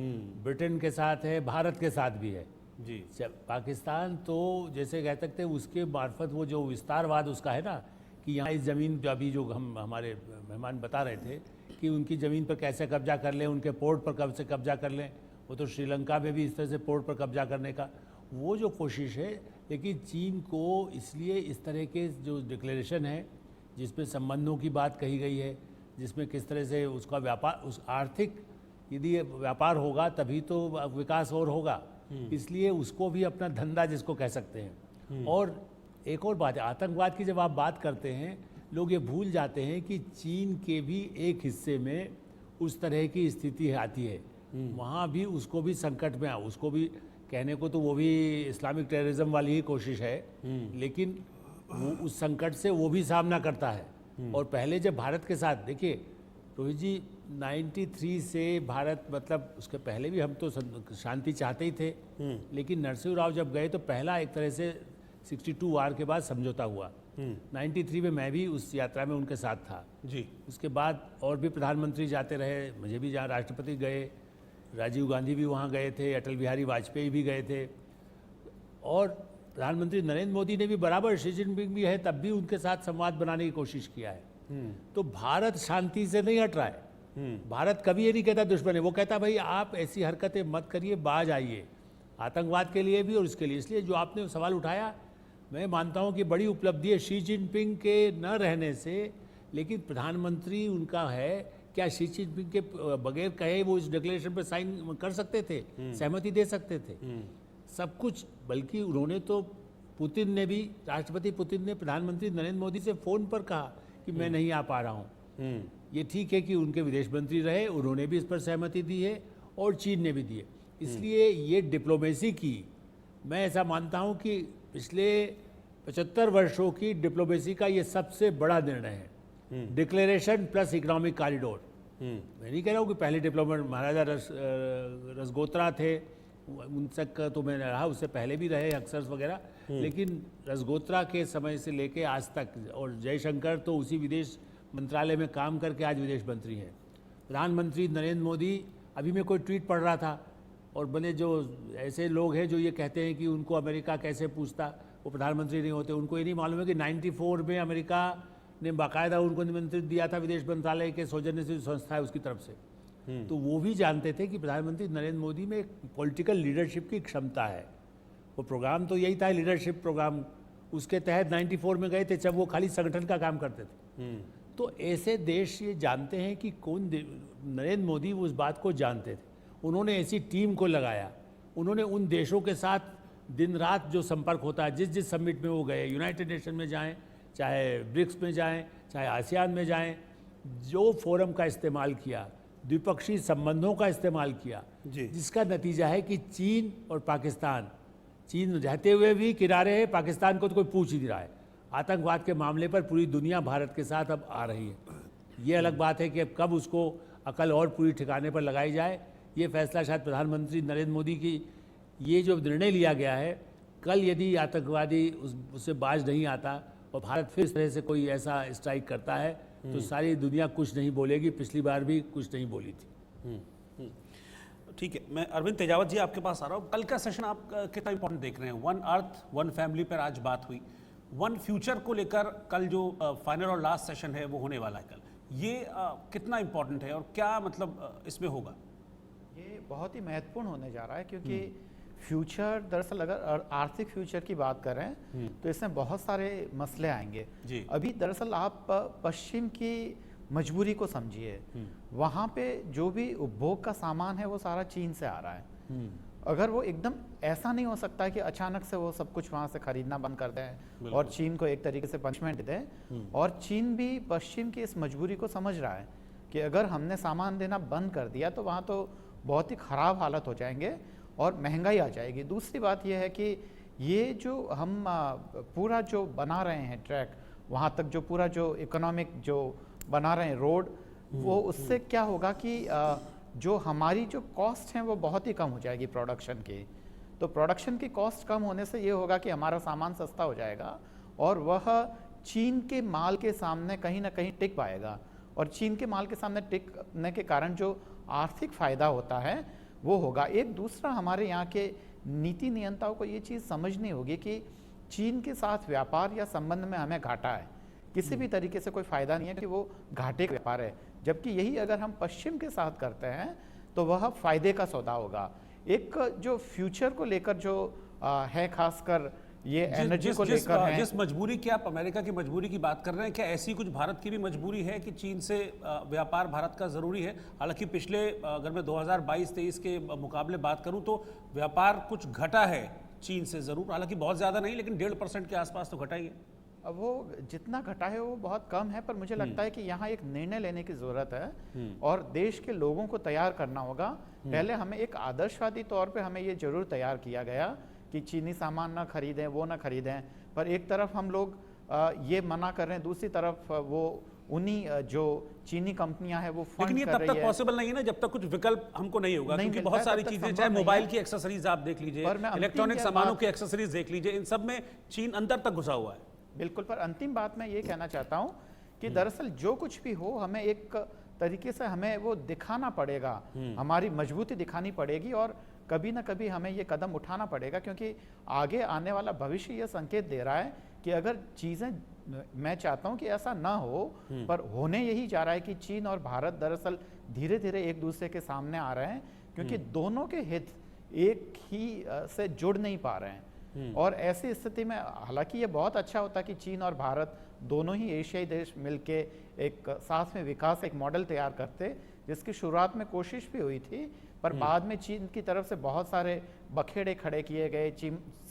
ब्रिटेन के साथ है, भारत के साथ भी है जी। पाकिस्तान तो जैसे कह सकते हैं उसके मार्फत वो जो विस्तारवाद उसका है ना, कि यहाँ इस ज़मीन पर अभी जो हम हमारे मेहमान बता रहे थे कि उनकी ज़मीन पर कैसे कब्जा कर लें, उनके पोर्ट पर कब से कब्जा कर लें, वो तो श्रीलंका में भी इस तरह से पोर्ट पर कब्जा करने का, वो जो कोशिश है, लेकिन चीन को इसलिए इस तरह के जो डिक्लेरेशन है जिसमें संबंधों की बात कही गई है, जिसमें किस तरह से उसका व्यापार, उस आर्थिक यदि व्यापार होगा तभी तो विकास और होगा, इसलिए उसको भी अपना धंधा जिसको कह सकते हैं। और एक और बात है, आतंकवाद की जब आप बात करते हैं लोग ये भूल जाते हैं कि चीन के भी एक हिस्से में उस तरह की स्थिति आती है, वहाँ भी उसको भी संकट में उसको भी कहने को तो वो भी इस्लामिक टेररिज्म वाली ही कोशिश है, लेकिन वो उस संकट से वो भी सामना करता है। और पहले जब भारत के साथ देखिए रोहित जी, 93 से भारत, मतलब उसके पहले भी हम तो शांति चाहते ही थे, लेकिन नरसिंह राव जब गए तो पहला एक तरह से 62 वार के बाद समझौता हुआ। 93 में मैं भी उस यात्रा में उनके साथ था जी। उसके बाद और भी प्रधानमंत्री जाते रहे, मुझे भी जहाँ राष्ट्रपति गए, राजीव गांधी भी वहाँ गए थे, अटल बिहारी वाजपेयी भी गए थे, और प्रधानमंत्री नरेंद्र मोदी ने भी बराबर, शी जिनपिंग भी है तब भी उनके साथ संवाद बनाने की कोशिश किया है। तो भारत शांति से नहीं हट रहा है। भारत कभी ये नहीं कहता दुश्मन है, वो कहता भाई आप ऐसी हरकतें मत करिए, बाज आइए, आतंकवाद के लिए भी और इसके लिए। इसलिए जो आपने सवाल उठाया, मैं मानता हूँ कि बड़ी उपलब्धि है शी जिनपिंग के न रहने से, लेकिन प्रधानमंत्री उनका है, क्या शी जिनपिंग के बगैर कहे वो इस डिक्लेरेशन पर साइन कर सकते थे, सहमति दे सकते थे, सब कुछ। बल्कि उन्होंने तो, पुतिन ने भी, राष्ट्रपति पुतिन ने प्रधानमंत्री नरेंद्र मोदी से फ़ोन पर कहा कि मैं नहीं आ पा रहा हूँ। ये ठीक है कि उनके विदेश मंत्री रहे, उन्होंने भी इस पर सहमति दी है और चीन ने भी दी है। इसलिए ये डिप्लोमेसी की, मैं ऐसा मानता हूँ कि पिछले 75 वर्षों की डिप्लोमेसी का ये सबसे बड़ा निर्णय है, डिक्लेरेशन प्लस इकोनॉमिक कॉरिडोर। मैं नहीं कह रहा हूँ कि पहले डिप्लोमेट महाराजा रसगोत्रा थे, उन तक तो मैं रहा, उससे पहले भी रहे अक्सर वगैरह, लेकिन रसगोत्रा के समय से लेके आज तक, और जयशंकर तो उसी विदेश मंत्रालय में काम करके आज विदेश मंत्री हैं। प्रधानमंत्री नरेंद्र मोदी, अभी मैं कोई ट्वीट पढ़ रहा था, और बने जो ऐसे लोग हैं जो ये कहते हैं कि उनको अमेरिका कैसे पूछता, वो प्रधानमंत्री नहीं होते, उनको ये नहीं मालूम है कि 94 में अमेरिका ने बाकायदा उनको निमंत्रित दिया था विदेश मंत्रालय के सौजन्य से, संस्था है उसकी तरफ से। तो वो भी जानते थे कि प्रधानमंत्री नरेंद्र मोदी में एक पॉलिटिकल लीडरशिप की क्षमता है। वो प्रोग्राम तो यही था, लीडरशिप प्रोग्राम, उसके तहत 94 में गए थे जब वो खाली संगठन का काम करते थे। तो ऐसे देश ये जानते हैं कि कौन, नरेंद्र मोदी उस बात को जानते थे, उन्होंने ऐसी टीम को लगाया, उन्होंने उन देशों के साथ दिन रात जो संपर्क होता है, जिस जिस समिट में वो गए, यूनाइटेड नेशन में जाएं, चाहे ब्रिक्स में जाएं, चाहे आसियान में जाएं, जो फोरम का इस्तेमाल किया, द्विपक्षीय संबंधों का इस्तेमाल किया, जिसका नतीजा है कि चीन और पाकिस्तान, चीन रहते हुए भी किनारे है, पाकिस्तान को तो कोई पूछ ही नहीं रहा है। आतंकवाद के मामले पर पूरी दुनिया भारत के साथ अब आ रही है। ये अलग बात है कि अब कब उसको अकल और पूरी ठिकाने पर लगाई जाए, ये फैसला शायद प्रधानमंत्री नरेंद्र मोदी की, ये जो निर्णय लिया गया है, कल यदि आतंकवादी उससे बाज नहीं आता और भारत फिर इस तरह से कोई ऐसा स्ट्राइक करता है तो सारी दुनिया कुछ नहीं बोलेगी, पिछली बार भी कुछ नहीं बोली थी। ठीक है, मैं अरविंद तेजावत जी आपके पास आ रहा हूँ। कल का सेशन आप कितना इंपॉर्टेंट देख रहे हैं? वन अर्थ वन फैमिली पर आज बात हुई, वन फ्यूचर को लेकर कल जो फाइनल और लास्ट सेशन है वो होने वाला है कल, ये कितना इंपॉर्टेंट है और क्या मतलब इसमें होगा? ये बहुत ही महत्वपूर्ण होने जा रहा है, क्योंकि फ्यूचर, दरअसल अगर आर्थिक फ्यूचर की बात करें तो इसमें बहुत सारे मसले आएंगे। अभी दरअसल आप पश्चिम की मजबूरी को समझिए, वहाँ पे जो भी उपभोग का सामान है वो सारा चीन से आ रहा है। अगर वो एकदम ऐसा नहीं हो सकता कि अचानक से वो सब कुछ वहाँ से खरीदना बंद कर दें और चीन को एक तरीके से पनिशमेंट दें, और चीन भी पश्चिम की इस मजबूरी को समझ रहा है कि अगर हमने सामान देना बंद कर दिया तो वहाँ तो बहुत ही ख़राब हालत हो जाएंगे और महंगाई आ जाएगी। दूसरी बात यह है कि ये जो हम पूरा जो बना रहे हैं ट्रैक, वहाँ तक जो पूरा जो इकोनॉमिक जो बना रहे हैं रोड, वो उससे क्या होगा कि जो हमारी जो कॉस्ट हैं वो बहुत ही कम हो जाएगी प्रोडक्शन की। तो प्रोडक्शन की कॉस्ट कम होने से ये होगा कि हमारा सामान सस्ता हो जाएगा और वह चीन के माल के सामने कहीं ना कहीं टिक पाएगा, और चीन के माल के सामने टिकने के कारण जो आर्थिक फ़ायदा होता है वो होगा। एक दूसरा, हमारे यहाँ के नीति नियंताओं को ये चीज़ समझनी होगी कि चीन के साथ व्यापार या संबंध में हमें घाटा है, किसी भी तरीके से कोई फ़ायदा नहीं है कि वो घाटे का व्यापार है, जबकि यही अगर हम पश्चिम के साथ करते हैं तो वह फ़ायदे का सौदा होगा। एक जो फ्यूचर को लेकर जो है, खासकर ये जिस एनर्जी जिस को जिस, लेकर है। जिस मजबूरी की आप अमेरिका की मजबूरी की बात कर रहे हैं, क्या ऐसी कुछ भारत की भी मजबूरी है कि चीन से व्यापार भारत का जरूरी है? हालांकि पिछले अगर मैं 2022-23 के मुकाबले बात करूं तो व्यापार कुछ घटा है चीन से जरूर, हालांकि बहुत ज्यादा नहीं, लेकिन 1.5% के आसपास तो घटा ही है। अब वो जितना घटा है वो बहुत कम है, पर मुझे लगता है कि यहाँ एक निर्णय लेने की जरूरत है और देश के लोगों को तैयार करना होगा। पहले हमें एक आदर्शवादी तौर पे हमें ये जरूर तैयार किया गया कि चीनी सामान ना खरीदें, वो ना खरीदें, पर एक तरफ हम लोग ये मना कर रहे हैं, दूसरी तरफ वो उन्हीं जो चीनी कंपनियां हैं वो लेकिन फंड ये कर तब रही तक है। पॉसिबल नहीं है ना जब तक कुछ विकल्प हमको नहीं होगा, नहीं क्योंकि मिलता बहुत है, सारी तब तक चीजें, संभव चाहे नहीं मोबाइल है। की एक्सेसरीज आप देख लीजिए, पर मैं अंतिम इलेक्ट्रॉनिक क्या सामानों बात- की एक्सेसरीज देख लीजिए, इन सब में चीन अंदर तक घुसा हुआ है। बिल्कुल, पर अंतिम बात मैं ये कहना चाहता हूँ कि दरअसल जो कुछ भी हो हमें एक तरीके से हमें वो दिखाना पड़ेगा, हमारी मजबूती दिखानी पड़ेगी और कभी ना कभी हमें ये कदम उठाना पड़ेगा, क्योंकि आगे आने वाला भविष्य ये संकेत दे रहा है कि अगर चीज़ें, मैं चाहता हूं कि ऐसा ना हो, पर होने यही जा रहा है कि चीन और भारत दरअसल धीरे धीरे एक दूसरे के सामने आ रहे हैं, क्योंकि दोनों के हित एक ही से जुड़ नहीं पा रहे हैं। और ऐसी स्थिति में हालांकि ये बहुत अच्छा होता कि चीन और भारत दोनों ही एशियाई देश मिलके एक साथ में विकास एक मॉडल तैयार करते, जिसकी शुरुआत में कोशिश भी हुई थी, पर बाद में चीन की तरफ से बहुत सारे बखेड़े खड़े किए गए,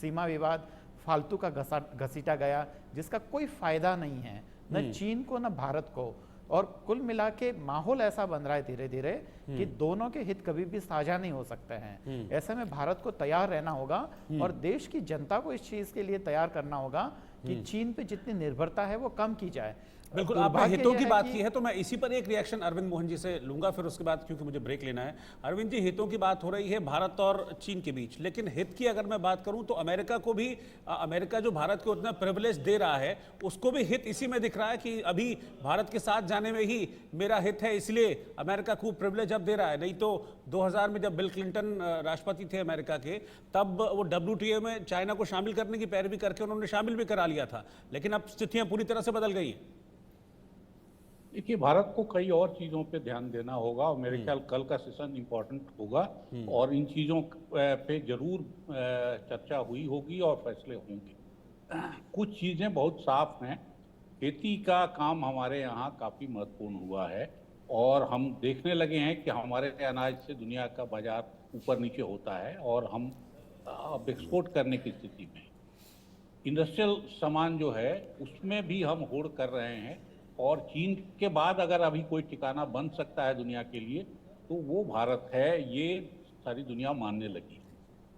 सीमा विवाद फालतू का घसीटा गया, जिसका कोई फायदा नहीं है न चीन को न भारत को। और कुल मिला के माहौल ऐसा बन रहा है धीरे धीरे कि दोनों के हित कभी भी साझा नहीं हो सकते हैं। ऐसे में भारत को तैयार रहना होगा और देश की जनता को इस चीज के लिए तैयार करना होगा कि चीन पे जितनी निर्भरता है वो कम की जाए। बिल्कुल, आपने हितों की बात की है तो मैं इसी पर एक रिएक्शन अरविंद मोहन जी से लूंगा, फिर उसके बाद क्योंकि मुझे ब्रेक लेना है। अरविंद जी, हितों की बात हो रही है भारत और चीन के बीच, लेकिन हित की अगर मैं बात करूं तो अमेरिका को भी, अमेरिका जो भारत को उतना प्रिविलेज दे रहा है उसको भी हित इसी में दिख रहा है कि अभी भारत के साथ जाने में ही मेरा हित है, इसलिए अमेरिका खूब प्रिविलेज अब दे रहा है। नहीं तो 2000 में जब बिल क्लिंटन राष्ट्रपति थे अमेरिका के, तब वो WTO में चाइना को शामिल करने की पैरवी करके उन्होंने शामिल भी करा लिया था, लेकिन अब स्थितियां पूरी तरह से बदल गई हैं। देखिए, भारत को कई और चीज़ों पे ध्यान देना होगा और मेरे ख्याल कल का सेशन इम्पोर्टेंट होगा और इन चीज़ों पे जरूर चर्चा हुई होगी और फैसले होंगे। कुछ चीज़ें बहुत साफ हैं। खेती का काम हमारे यहाँ काफ़ी महत्वपूर्ण हुआ है और हम देखने लगे हैं कि हमारे अनाज से दुनिया का बाजार ऊपर नीचे होता है और हम अब एक्सपोर्ट करने की स्थिति में। इंडस्ट्रियल सामान जो है उसमें भी हम होड़ कर रहे हैं और चीन के बाद अगर अभी कोई ठिकाना बन सकता है दुनिया के लिए तो वो भारत है, ये सारी दुनिया मानने लगी।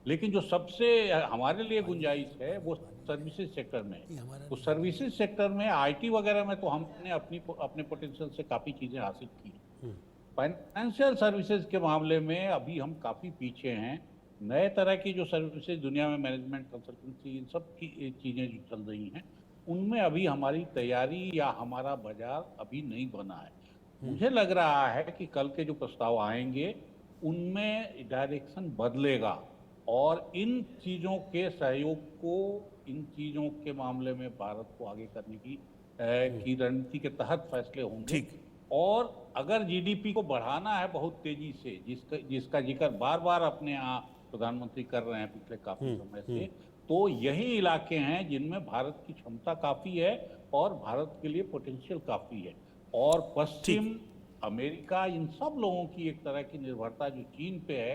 लेकिन जो सबसे हमारे लिए गुंजाइश है वो सर्विसेज सेक्टर में है। तो सर्विसेज सेक्टर में IT वगैरह में तो हमने अपने पोटेंशियल से काफ़ी चीज़ें हासिल की। फाइनेंशियल सर्विसेज के मामले में अभी हम काफ़ी पीछे हैं। नए तरह की जो सर्विसेज दुनिया में, मैनेजमेंट, कंसल्टेंसी, इन सब की चीज़ें जो चल रही हैं उनमें अभी हमारी तैयारी या हमारा बाजार अभी नहीं बना है। मुझे लग रहा है कि कल के जो प्रस्ताव आएंगे उनमें डायरेक्शन बदलेगा और इन चीज़ों के सहयोग को, इन चीज़ों के मामले में भारत को आगे करने की रणनीति के तहत फैसले होंगे। ठीक। और अगर GDP को बढ़ाना है बहुत तेजी से, जिसका जिक्र बार बार अपने यहाँ प्रधानमंत्री कर रहे हैं पिछले काफी समय से, तो यही इलाके हैं जिनमें भारत की क्षमता काफी है और भारत के लिए पोटेंशियल काफी है। और पश्चिम अमेरिका, इन सब लोगों की एक तरह की निर्भरता जो चीन पे है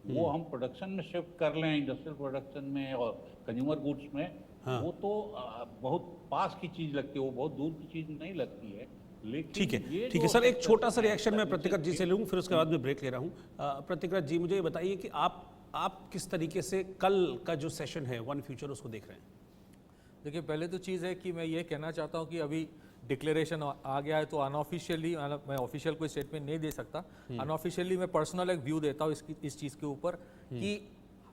वो हम प्रोडक्शन में शिफ्ट कर लें, इंडस्ट्रियल प्रोडक्शन में और कंज्यूमर गुड्स में, वो तो बहुत पास की चीज लगती है, वो बहुत दूर की चीज नहीं लगती है। ठीक है सर, एक छोटा सा रिएक्शन मैं प्रतिकृत जी से लूँ, फिर उसके बाद में ब्रेक ले रहा हूँ। प्रतिकृत जी, मुझे ये बताइए कि आप किस तरीके से कल का जो सेशन है वन फ्यूचर उसको देख रहे हैं? देखिए, पहले तो चीज़ है कि मैं ये कहना चाहता हूँ कि अभी डिक्लेरेशन आ गया है तो अनऑफिशियली, मैं ऑफिशियल कोई स्टेटमेंट नहीं दे सकता, अनऑफिशियली मैं पर्सनल एक व्यू देता हूँ इस चीज़ के ऊपर कि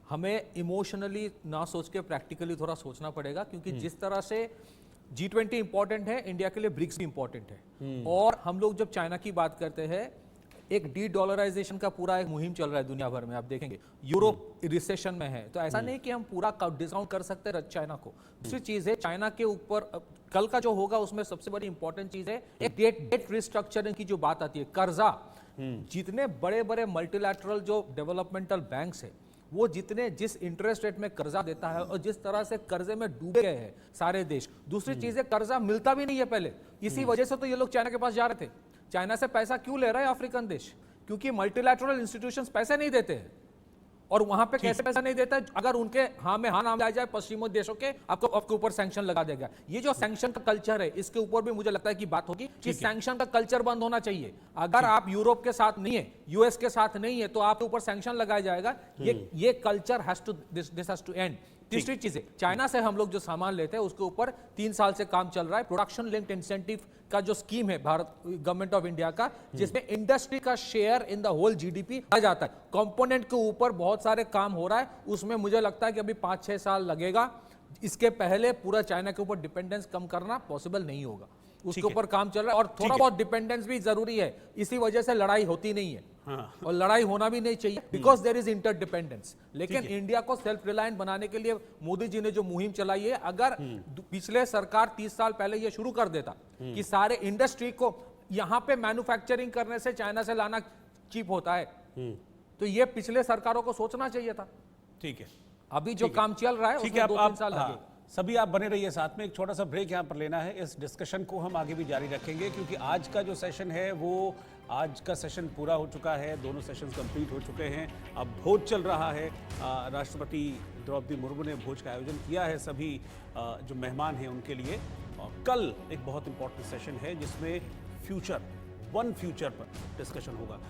हमें इमोशनली ना सोच के प्रैक्टिकली थोड़ा सोचना पड़ेगा, क्योंकि जिस तरह से G20 इंपॉर्टेंट है, इंडिया के लिए ब्रिक्स भी इंपॉर्टेंट है। और हम लोग जब चाइना की बात करते हैं, एक डी-डॉलराइजेशन का पूरा एक मुहिम चल रहा है दुनिया भर में, आप देखेंगे यूरोप रिसेशन में है, तो ऐसा नहीं कि हम पूरा डिस्काउंट कर सकते हैं चाइना को। दूसरी चीज है, चाइना के ऊपर कल का जो होगा उसमें सबसे बड़ी इंपॉर्टेंट चीज है एक डेट रिस्ट्रक्चरिंग की जो बात आती है, कर्जा। जितने बड़े बड़े मल्टीलैटरल जो डेवलपमेंटल बैंक्स है वो जिस इंटरेस्ट रेट में कर्जा देता है और जिस तरह से कर्जे में डूबे गए हैं सारे देश। दूसरी चीज है, कर्जा मिलता भी नहीं है पहले, इसी वजह से तो ये लोग चाइना के पास जा रहे थे। चाइना से पैसा क्यों ले रहा है अफ्रीकन देश? क्योंकि मल्टीलैटरल इंस्टीट्यूशंस पैसे नहीं देते हैं, और वहां पे कैसे पैसा नहीं देता है? अगर उनके हाँ में हाँ नाम आ जाए पश्चिमी देशों के, आपके ऊपर सैंक्शन लगा देगा। ये जो सैंक्शन का कल्चर है, इसके ऊपर भी मुझे लगता है कि बात होगी कि सैंक्शन का कल्चर बंद होना चाहिए। अगर आप यूरोप के साथ नहीं है, यूएस के साथ नहीं है, तो आपके ऊपर सैंक्शन लगाया जाएगा। ये culture this has to end. तीसरी चीज है, चाइना से हम लोग जो सामान लेते हैं उसके ऊपर 3 साल से काम चल रहा है प्रोडक्शन लिंक्ड इंसेंटिव का जो स्कीम है भारत गवर्नमेंट ऑफ इंडिया का, जिसमें इंडस्ट्री का share in the whole GDP आ जाता है। कंपोनेंट के ऊपर बहुत सारे काम हो रहा है, उसमें मुझे लगता है कि अभी 5-6 साल लगेगा। इसके पहले पूरा चाइना के ऊपर डिपेंडेंस कम करना पॉसिबल नहीं होगा। उसके ऊपर काम चल रहा है, और थोड़ा बहुत डिपेंडेंस भी जरूरी है, इसी वजह से लड़ाई होती नहीं है। और लड़ाई होना भी नहीं चाहिए, बिकॉज देयर इज इंटरडिपेंडेंस। लेकिन इंडिया को सेल्फ रिलायंट बनाने के लिए मोदी जी ने जो मुहिम चलाई है, अगर पिछले सरकार 30 साल पहले ये शुरू कर देता कि सारे इंडस्ट्री को यहां पे मैन्युफैक्चरिंग करने से चाइना से लाना चीप होता है, तो ये पिछले सरकारों को सोचना चाहिए था। ठीक है, अभी जो काम चल रहा है ठीक उसमें है, 2-3 साल लगे। सभी आप बने रहिए साथ में। एक छोटा सा ब्रेक यहाँ पर लेना है। इस डिस्कशन को हम आगे भी जारी रखेंगे, क्योंकि आज का जो सेशन है वो आज का सेशन पूरा हो चुका है, दोनों सेशन कंप्लीट हो चुके हैं। अब भोज चल रहा है। राष्ट्रपति द्रौपदी मुर्मू ने भोज का आयोजन किया है सभी जो मेहमान हैं उनके लिए। और कल एक बहुत इंपॉर्टेंट सेशन है जिसमें वन फ्यूचर पर डिस्कशन होगा।